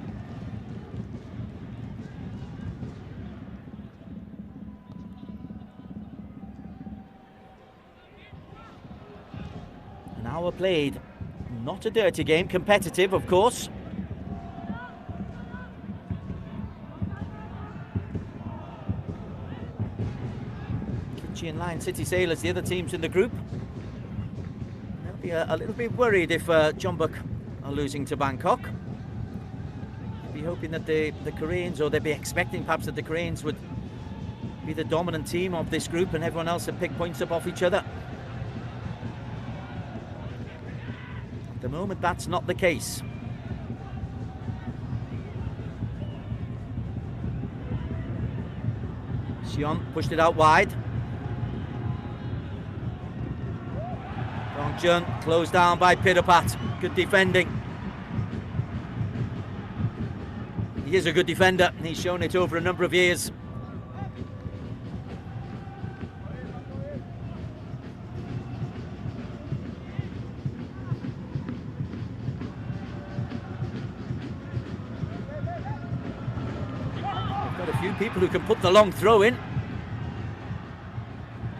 An hour played. Not a dirty game. Competitive, of course. In line, City Sailors, the other teams in the group. They'll be a little bit worried if Jeonbuk are losing to Bangkok. They'd be hoping that the Koreans, or they'd be expecting perhaps that the Koreans would be the dominant team of this group and everyone else would pick points up off each other. At the moment, that's not the case. Sion pushed it out wide. Dong Jun closed down by Pitapat. Good defending. He is a good defender, and he's shown it over a number of years. We've got a few people who can put the long throw in.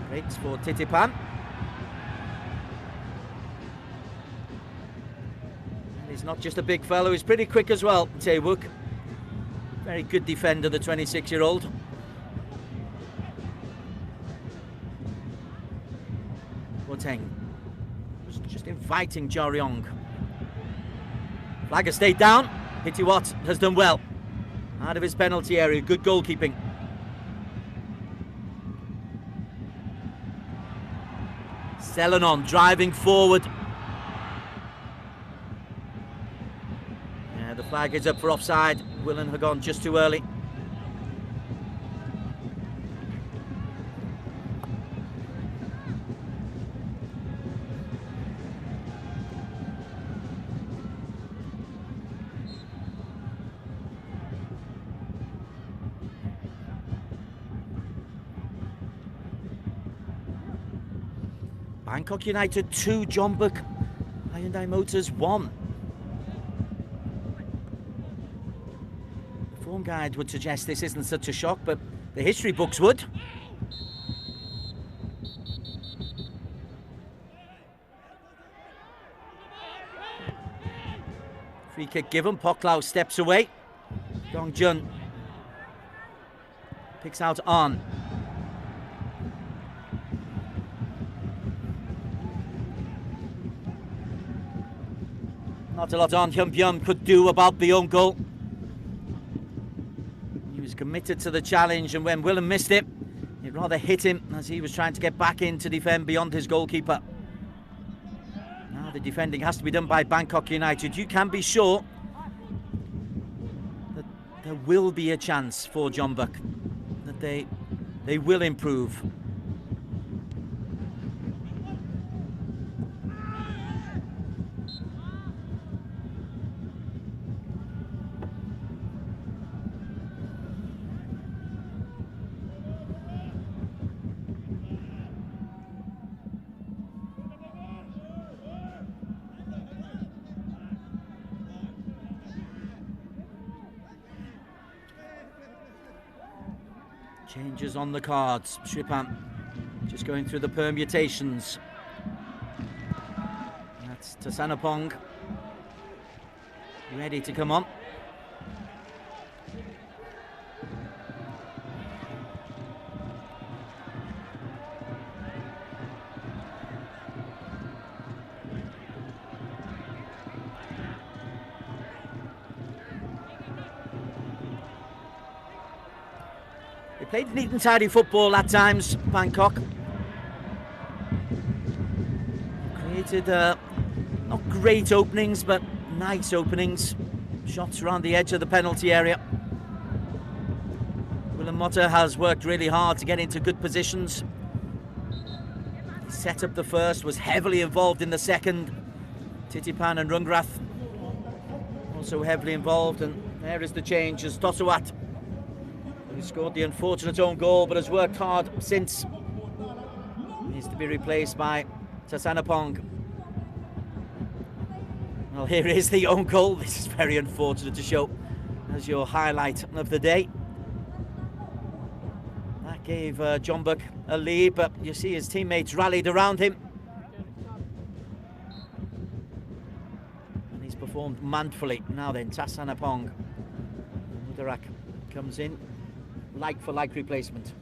Breaks for Titipan. He's not just a big fellow, he's pretty quick as well, Jae-wook. Very good defender, the 26-year-old. Boateng was just inviting Jaryong. Flag has stayed down. Pitiwat has done well. Out of his penalty area, good goalkeeping. Selenon driving forward. The flag is up for offside. Willen had gone just too early. Bangkok United 2, Jeonbuk Hyundai Motors 1. The form guide would suggest this isn't such a shock, but the history books would. Free kick given, Poklau steps away. Dongjun picks out An. Not a lot on Hyundai could do about the own goal. He was committed to the challenge, and when Willem missed it, it rather hit him as he was trying to get back in to defend beyond his goalkeeper. Now the defending has to be done by Bangkok United. You can be sure that there will be a chance for Jeonbuk, that they will improve. Changes on the cards. Shripan just going through the permutations. That's Tasanapong ready to come on. They played neat and tidy football at times, Bangkok. Created not great openings, but nice openings. Shots around the edge of the penalty area. Willem Motta has worked really hard to get into good positions. He set up the first, was heavily involved in the second. Titipan and Rungrath also heavily involved, and there is the change as Tosuat, who scored the unfortunate own goal but has worked hard since, needs to be replaced by Tasanapong. Well, here is the own goal. This is very unfortunate to show as your highlight of the day. That gave Jeonbuk a lead, but you see his teammates rallied around him. And he's performed manfully. Now then, Tasanapong. Mudarak comes in. Like for like replacement.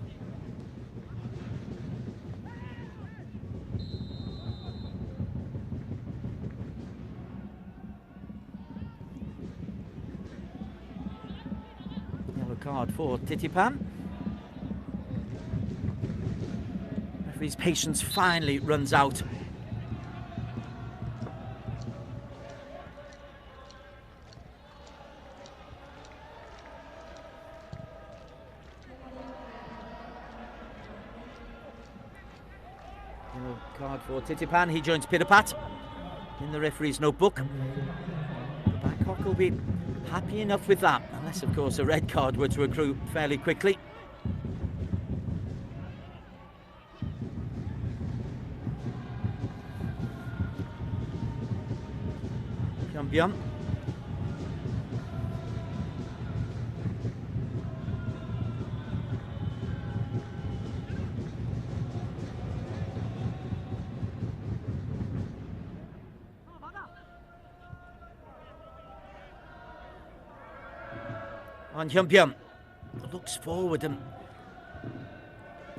Yellow card for Titipan. Referee's patience finally runs out. Card for Titipan. He joins Pitapat in the referee's notebook. Bangkok will be happy enough with that, unless of course a red card were to accrue fairly quickly. Jeonbuk. And Hyundai looks forward, and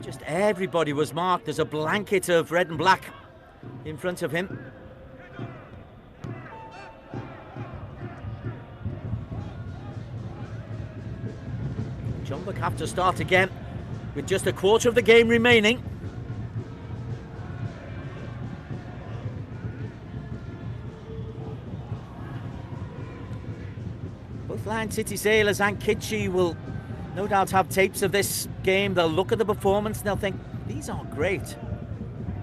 just everybody was marked. There's a blanket of red and black in front of him. Jeonbuk have to start again with just a quarter of the game remaining. Both Lion City Sailors and Kitchi will no doubt have tapes of this game. They'll look at the performance and they'll think, these aren't great.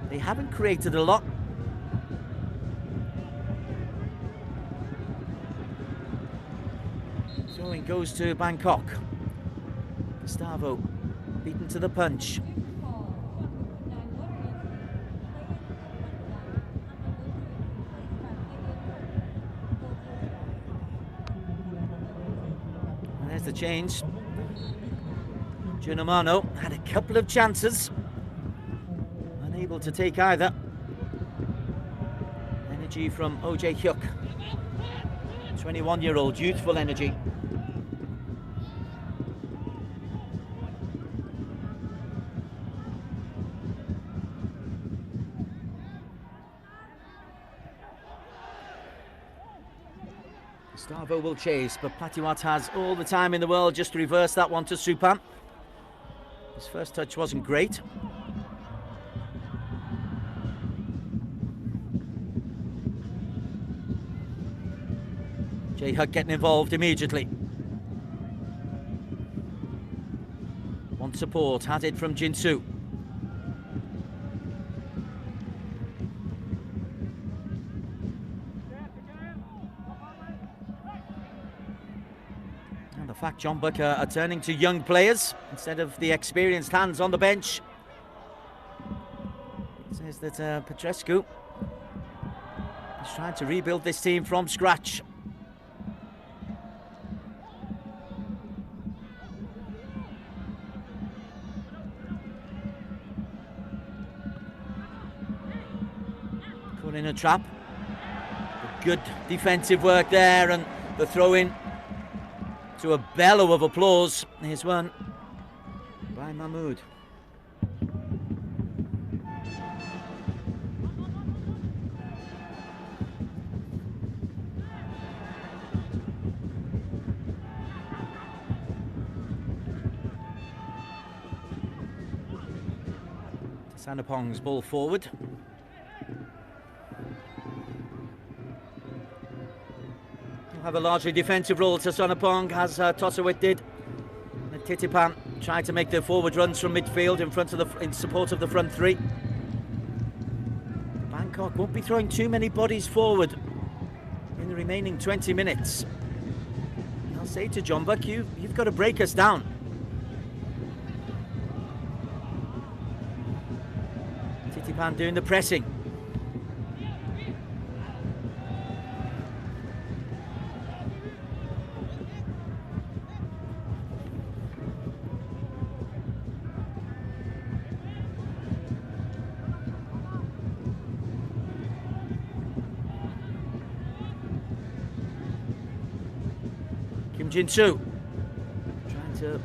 They haven't created a lot. Throwing goes to Bangkok. Gustavo beaten to the punch. There's the change. Jeonbuk had a couple of chances, unable to take either. Energy from Hyuk, 21-year-old, youthful energy. Gustavo will chase, but Patiwat has all the time in the world just to reverse that one to Supan. His first touch wasn't great. Jeonbuk getting involved immediately. One support, had it from Jinsu. And the fact Jeonbuk are turning to young players instead of the experienced hands on the bench. It says that Petrescu is trying to rebuild this team from scratch. Caught in a trap. Good defensive work there, and the throw-in to a bellow of applause. Here's one by Mahmoud. Sanapong's ball forward. He'll have a largely defensive role to Sanapong, as Tosawit did. And Titipan tried to make the forward runs from midfield in support of the front three. Bangkok won't be throwing too many bodies forward in the remaining 20 minutes. And I'll say to Jeonbuk, you've got to break us down. Titipan doing the pressing. Kim Jin-soo trying to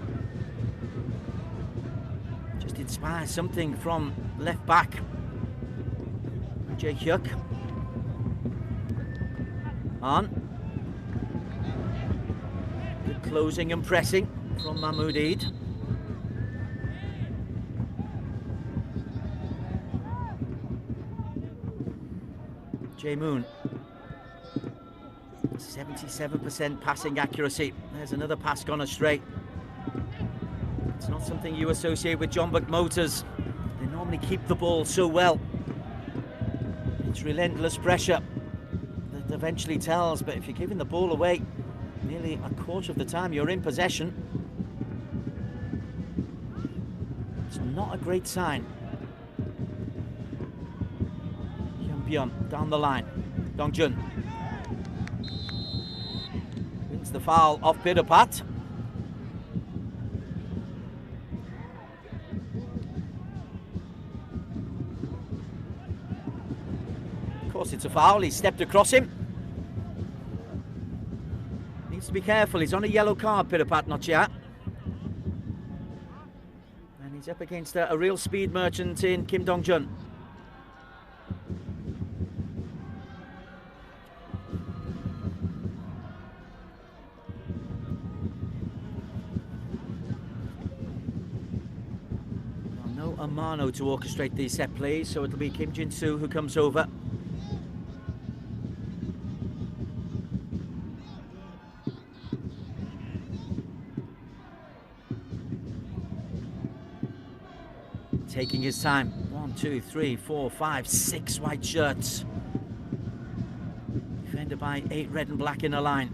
just inspire something from left back. Hyuk on. Good closing and pressing from Mahmoud Eid. Jae-moon, 77% passing accuracy. There's another pass gone astray. It's not something you associate with Jeonbuk Motors. They normally keep the ball so well. It's relentless pressure that eventually tells, but if you're giving the ball away nearly a quarter of the time you're in possession, it's not a great sign. Hyun down the line. Dongjun wins the foul off Pitapat. Of course it's a foul, he stepped across him. Needs to be careful, he's on a yellow card, Pitapat, not yet. And he's up against a real speed merchant in Kim Dongjun. No Amano to orchestrate these set plays, so it'll be Kim Jin-soo who comes over. Taking his time. 1, 2, 3, 4, 5, 6 white shirts. Defended by 8 red and black in a line.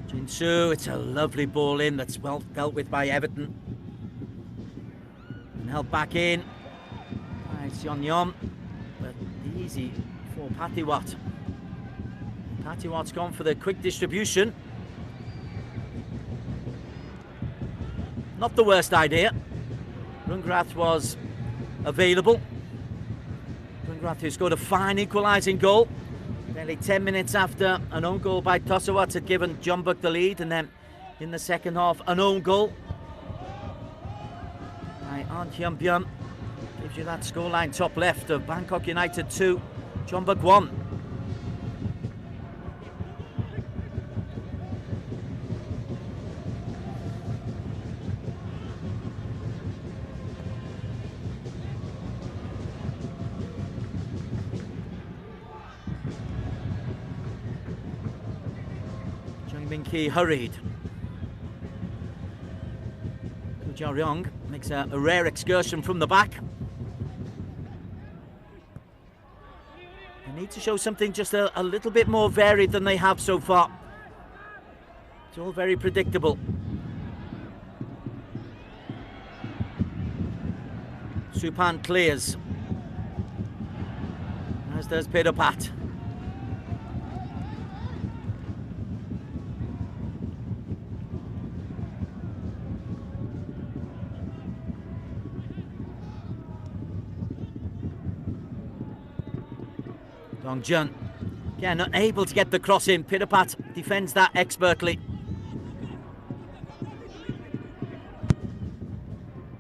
Jin-soo, it's a lovely ball in that's well dealt with by Everton. And held back in by Jeonbuk, but easy for Patiwat. Patiwat's gone for the quick distribution. not the worst idea. Rungrath was available. Rungrath, who scored a fine equalising goal nearly 10 minutes after an own goal by Tosawat had given Jeonbuk the lead, and then in the second half an own goal by Hyundai gives you that scoreline top left of Bangkok United 2, Jeonbuk 1. Minki hurried. Ryong makes a rare excursion from the back. They need to show something just a little bit more varied than they have so far. It's all very predictable. Supan clears, as does Pedopat. Dongjun, again, unable to get the cross in. Pedopat defends that expertly.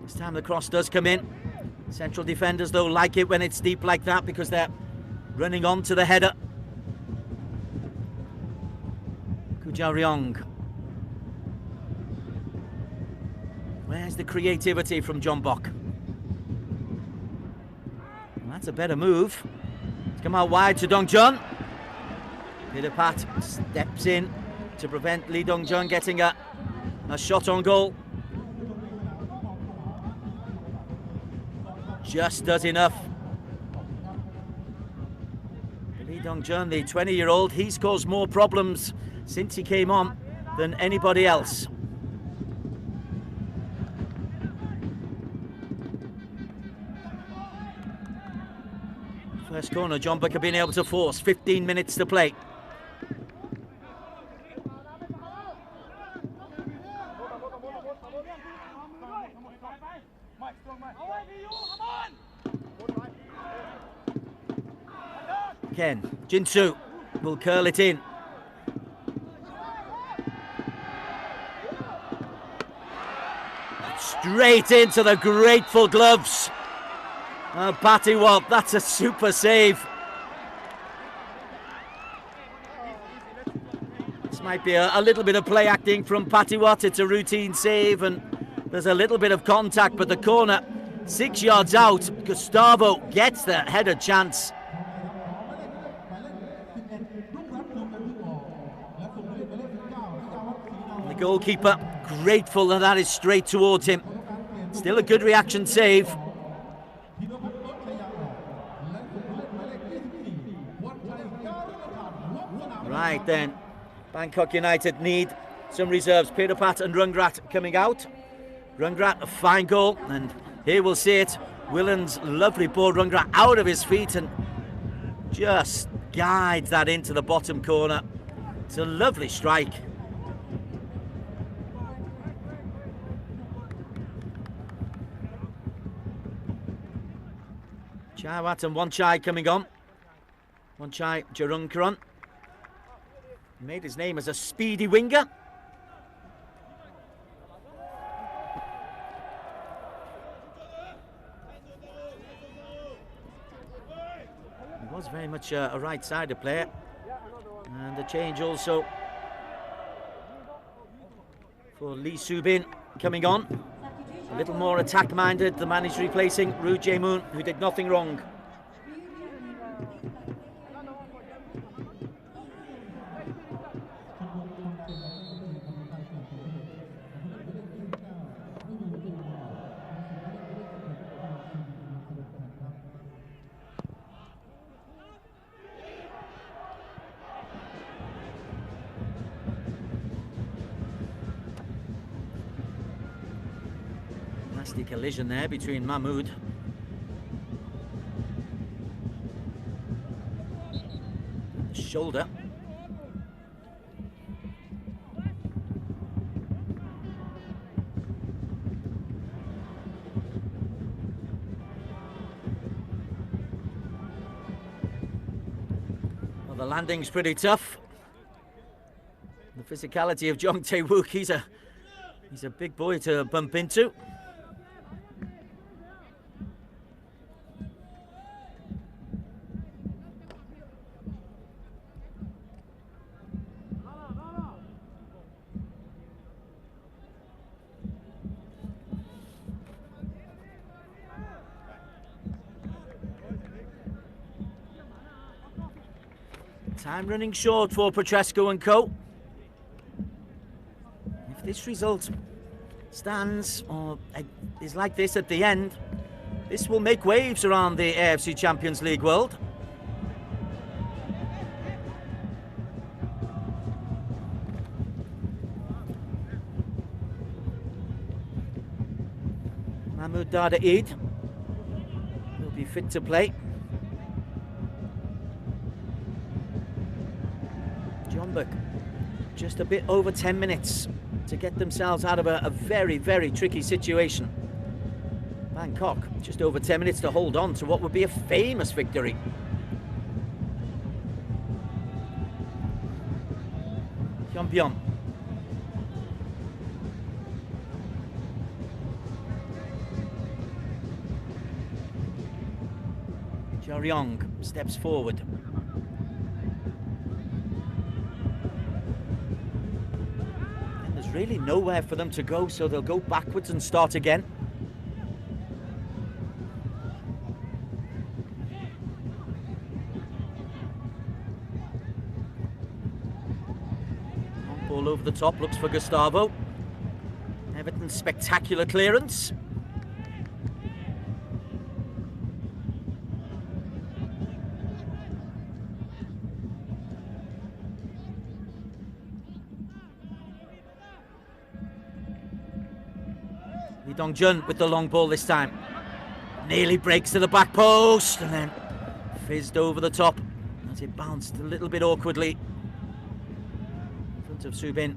This time the cross does come in. Central defenders, though, like it when it's deep like that because they're running on to the header. Ryong. Where's the creativity from Jeonbuk? Well, that's a better move. Come out wide to Dongjun. Pedopat steps in to prevent Lee Dongjun getting a shot on goal. Just does enough. Lee Dongjun, the 20-year-old, he's caused more problems since he came on than anybody else. First corner, Jeonbuk have been able to force. 15 minutes to play. Again, Jinsu will curl it in. Straight into the grateful gloves. Patiwat, that's a super save. This might be a little bit of play acting from Patiwat. It's a routine save and there's a little bit of contact, but the corner 6 yards out. Gustavo gets the header chance. The goalkeeper grateful that is straight towards him. Still a good reaction save. Right then, Bangkok United need some reserves. Pedopat and Rungrath coming out. Rungrath, a fine goal, and here we'll see it. Willen's lovely ball. Rungrath out of his feet and just guides that into the bottom corner. It's a lovely strike. Chaiwat and Wanchai coming on. Wanchai Jarungkaran made his name as a speedy winger. He was very much a right-sided player. And the change also for Lee Subin coming on. A little more attack-minded. The man is replacing Roo Jae-moon, who did nothing wrong. Nasty collision there between Mahmoud. Shoulder. Well, the landing's pretty tough. The physicality of Jeonbuk, he's a big boy to bump into. Time running short for Petrescu and co. If this result stands or is like this at the end, this will make waves around the AFC Champions League world. Mahmoud Dada-Eid will be fit to play. Jeonbuk, just a bit over 10 minutes to get themselves out of a very, very tricky situation. Bangkok, just over 10 minutes to hold on to what would be a famous victory. Jeonbuk. Jeonbuk steps forward. Really nowhere for them to go, so they'll go backwards and start again. Ball over the top, looks for Gustavo. Everton's spectacular clearance. Lee Dong-jun with the long ball this time. Nearly breaks to the back post and then fizzed over the top as it bounced a little bit awkwardly in front of Subin.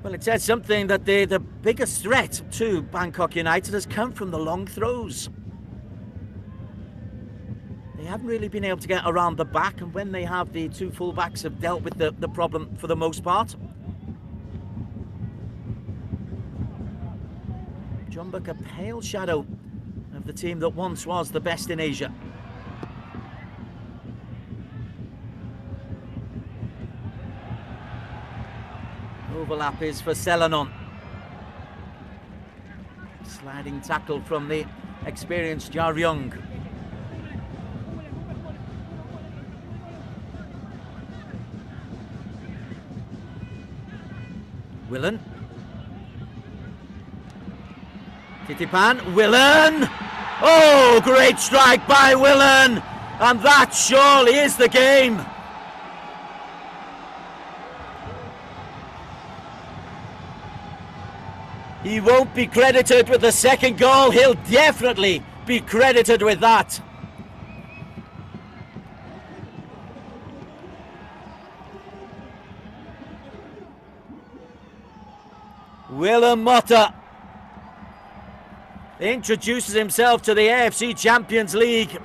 Well, it says something that the biggest threat to Bangkok United has come from the long throws. They haven't really been able to get around the back, and when they have, the two full-backs have dealt with the problem for the most part. Jeonbuk, a pale shadow of the team that once was the best in Asia. Overlap is for Selenon. Sliding tackle from the experienced Jeonbuk. Willen. Titipan. Willen! Oh, great strike by Willen! And that surely is the game. He won't be credited with the second goal. He'll definitely be credited with that. Willem Motta introduces himself to the AFC Champions League.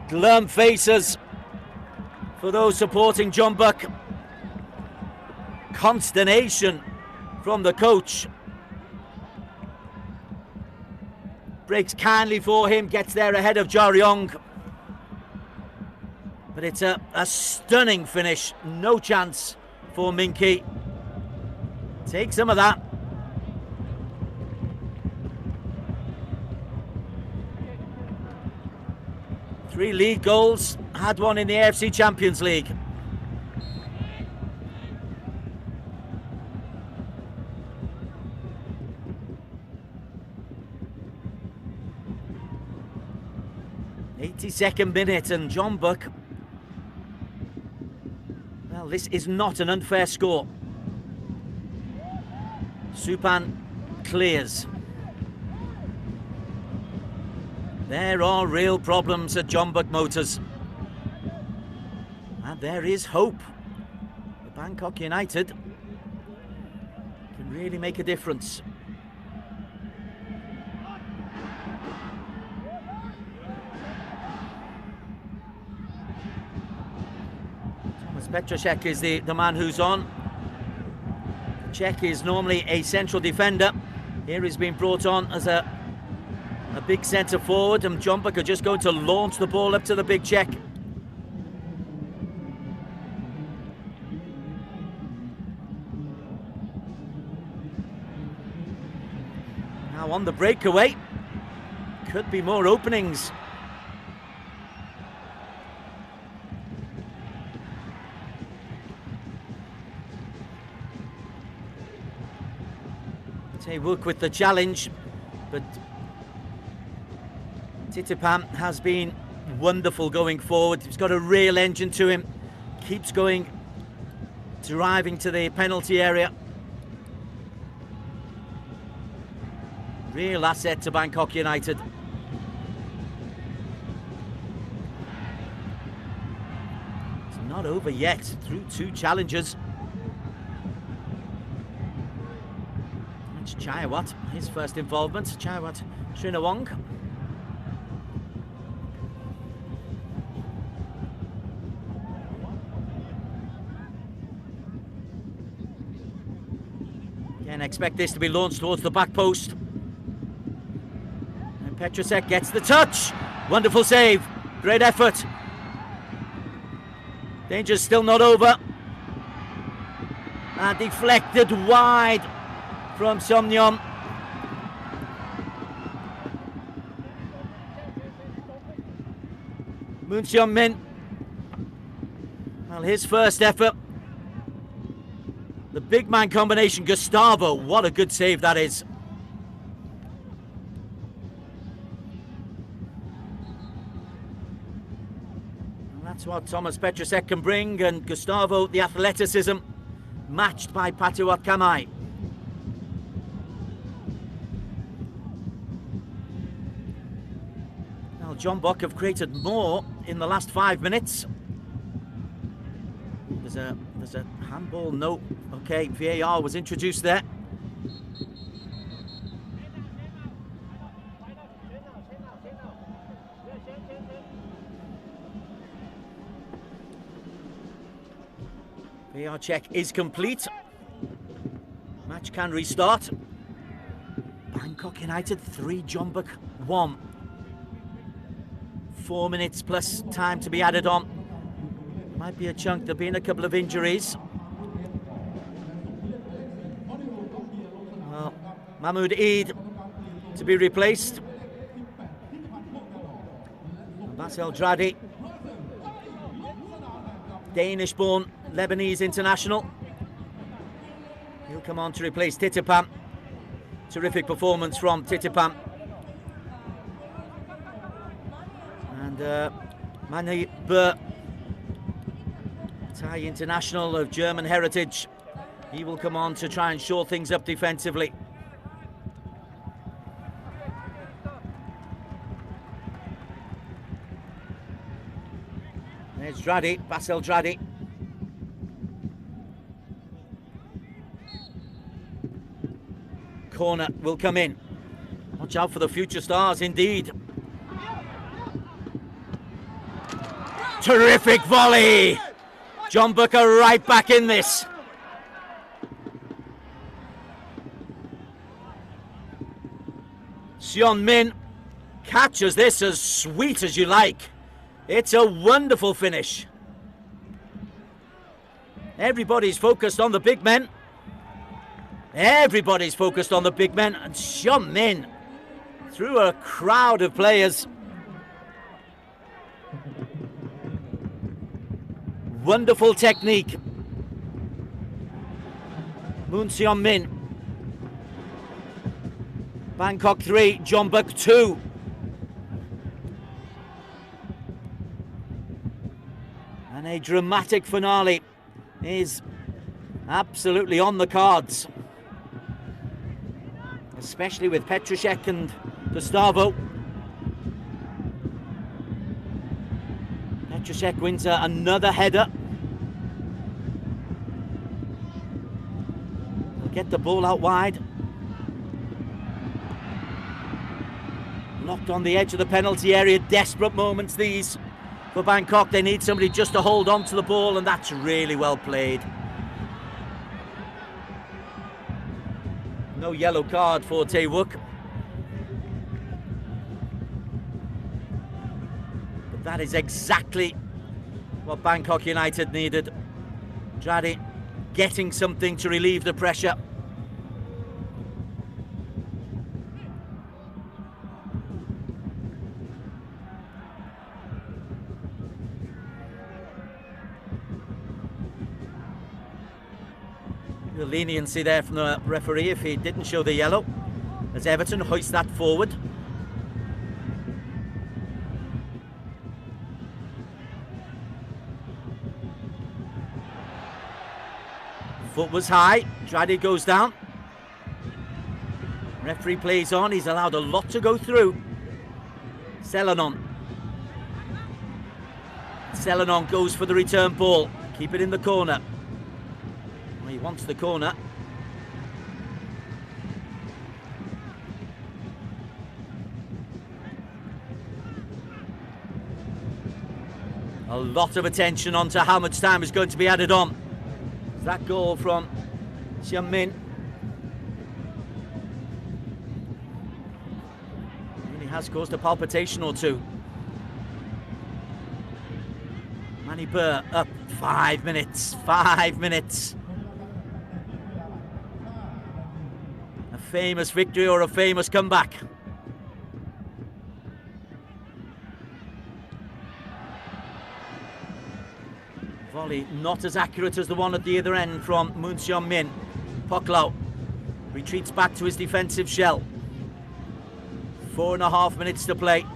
Glum faces for those supporting Jeonbuk. Consternation from the coach. Breaks kindly for him, gets there ahead of Jeonbuk. But it's a stunning finish. No chance for Minky. Take some of that. Three league goals, had one in the AFC Champions League. '82nd minute and Jeonbuk. Well, this is not an unfair score. Supan clears. There are real problems at Jeonbuk Motors. And there is hope. Bangkok United can really make a difference. Thomas Petrosek is the man who's on. Czech is normally a central defender. Here he's been brought on as a big centre forward, and Jeonbuk are just going to launch the ball up to the big Czech. Now on the breakaway, could be more openings. Jeonbuk with the challenge, but Titipam has been wonderful going forward. He's got a real engine to him, keeps going, driving to the penalty area. Real asset to Bangkok United. It's not over yet, through 2 challenges. It's Chayawat, his first involvement. Chayawat Srinawong. Again, expect this to be launched towards the back post. And Petrosek gets the touch. Wonderful save. Great effort. Danger's still not over. And deflected wide from Somnyom. Moon Seon-min. Well, his first effort. The big man combination, Gustavo. What a good save that is. And that's what Thomas Petrosek can bring, and Gustavo, the athleticism, matched by Patiwat Kamai. Now, Jeonbuk have created more in the last 5 minutes. There's a handball, no. Okay, VAR was introduced there. VAR check is complete. Match can restart. Bangkok United 3, Jeonbuk 1. 4 minutes plus time to be added on. Might be a chunk. There've been a couple of injuries. Well, Mahmoud Eid to be replaced. Basel Dradi, Danish-born Lebanese international. He'll come on to replace Titipam. Terrific performance from Titipam. And Mani Bur, Thai international of German heritage. He will come on to try and shore things up defensively. There's Dradi, Basel Dradi. Corner will come in. Watch out for the future stars indeed. Terrific volley! Jeonbuk are right back in this. Seon-min catches this as sweet as you like. It's a wonderful finish. Everybody's focused on the big men. Everybody's focused on the big men. And Seon-min, through a crowd of players. Wonderful technique. Moon Seon-min. Bangkok 3, Jeonbuk 2. And a dramatic finale is absolutely on the cards. Especially with Petrosek and Gustavo. Petrosek wins another header. get the ball out wide. Locked on the edge of the penalty area. Desperate moments these for Bangkok. They need somebody just to hold on to the ball, and that's really well played. No yellow card for Jeonbuk. But that is exactly what Bangkok United needed. Dradi getting something to relieve the pressure. The leniency there from the referee if he didn't show the yellow, as Everton hoist that forward. Foot was high, Dradi goes down. Referee plays on, he's allowed a lot to go through. Selenon goes for the return ball, keep it in the corner. Well, he wants the corner. A lot of attention onto how much time is going to be added on. That goal from Jeonbuk really has caused a palpitation or two. Manny Burr up 5 minutes. 5 minutes. A famous victory or a famous comeback. Volley not as accurate as the one at the other end from Moon Seon-min. Poklau retreats back to his defensive shell. 4.5 minutes to play.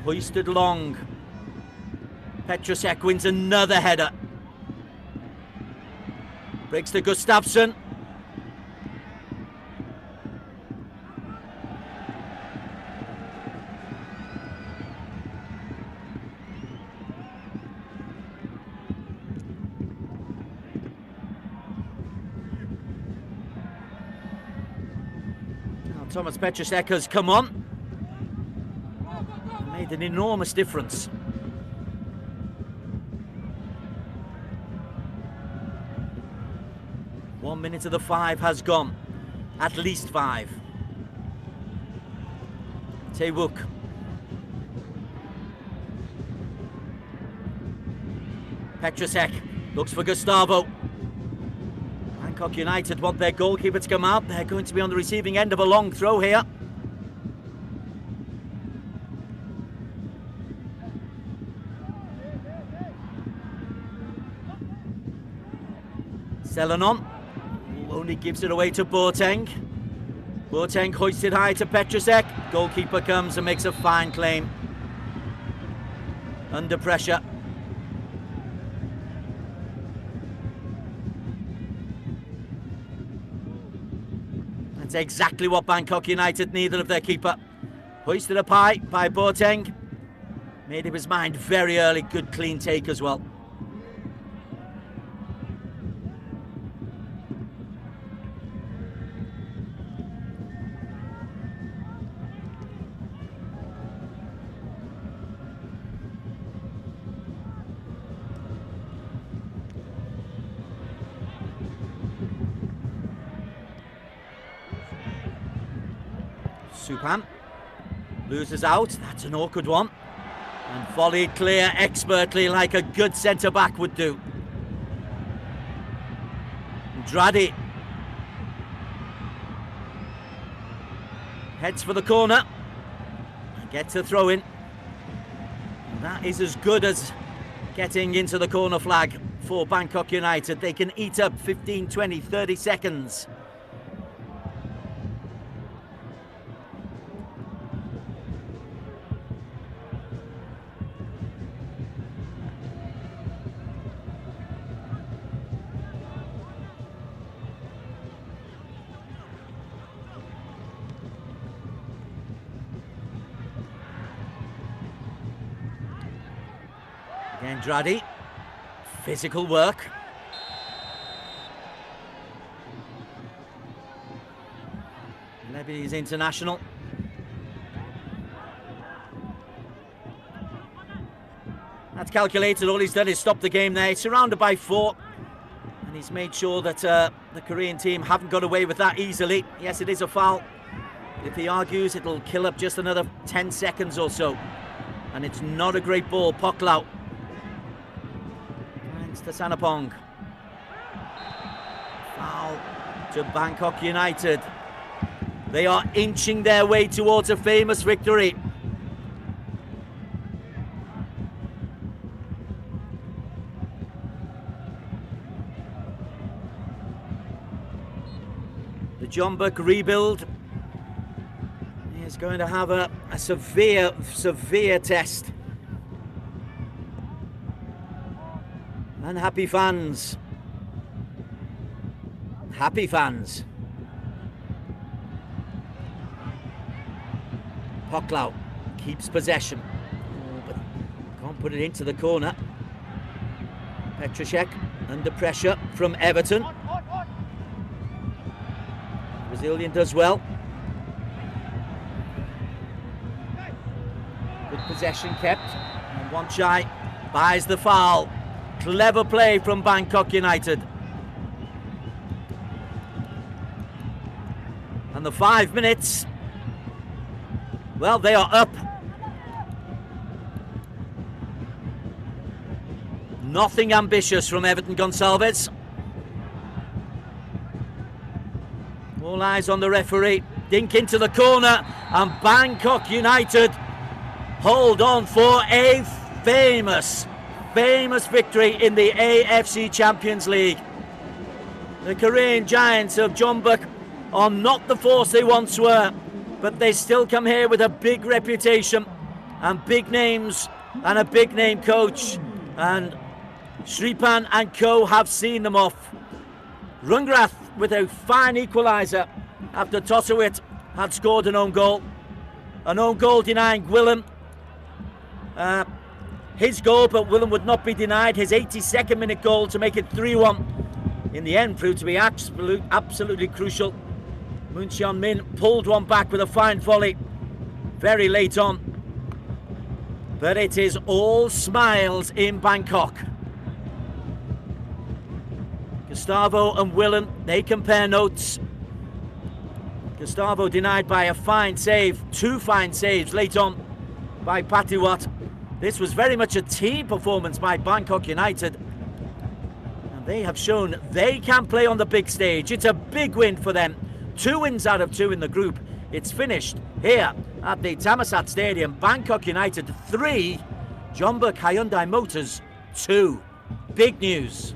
Hoisted long. Petrosek wins another header. Breaks to Gustafsson. Thomas Petrosek has come on. Made an enormous difference. One minute of the 5 has gone. At least 5. Jeonbuk. Petrosek looks for Gustavo. Bangkok United want their goalkeeper to come out. They're going to be on the receiving end of a long throw here. Selenon only gives it away to Boateng. Boateng hoisted high to Petrosek. Goalkeeper comes and makes a fine claim. Under pressure. That's exactly what Bangkok United needed of their keeper. Hoisted up high by Boateng. Made up his mind very early. Good clean take as well. Supan loses out. That's an awkward one. And volleyed clear expertly like a good centre-back would do. Dradi heads for the corner. Gets a throw in. And that is as good as getting into the corner flag for Bangkok United. They can eat up 15, 20, 30 seconds. Again, Dradi, physical work. Maybe he's international. That's calculated. All he's done is stop the game there. He's surrounded by 4. And he's made sure that the Korean team haven't got away with that easily. Yes, it is a foul. If he argues, it'll kill up just another 10 seconds or so. And it's not a great ball. Poklau. Thanks to Sanapong. Foul to Bangkok United. They are inching their way towards a famous victory. The Jeonbuk rebuild is going to have a severe test. Unhappy fans. Happy fans. Poklau keeps possession. Oh, but can't put it into the corner. Petrocek under pressure from Everton. Brazilian does well. Good possession kept. And Wanchai buys the foul. Clever play from Bangkok United. And the 5 minutes, well, they are up. Nothing ambitious from Everton Gonçalves. All eyes on the referee. Dink into the corner, and Bangkok United hold on for a famous victory in the AFC Champions League. The Korean Giants of Jeonbuk are not the force they once were, but they still come here with a big reputation and big names and a big name coach. And Sripan and co have seen them off. Rungrath with a fine equaliser after Tosowit had scored an own goal. An own goal denying Willem his goal, but Willem would not be denied his 82nd minute goal to make it 3-1. In the end, proved to be absolutely crucial. Moon Cheon Min pulled one back with a fine volley very late on. But it is all smiles in Bangkok. Gustavo and Willem, they compare notes. Gustavo denied by a fine save, 2 fine saves late on by Patiwat. This was very much a team performance by Bangkok United. And they have shown they can play on the big stage. It's a big win for them. 2 wins out of 2 in the group. It's finished here at the Thammasat Stadium. Bangkok United 3, Jeonbuk Hyundai Motors 2. Big news.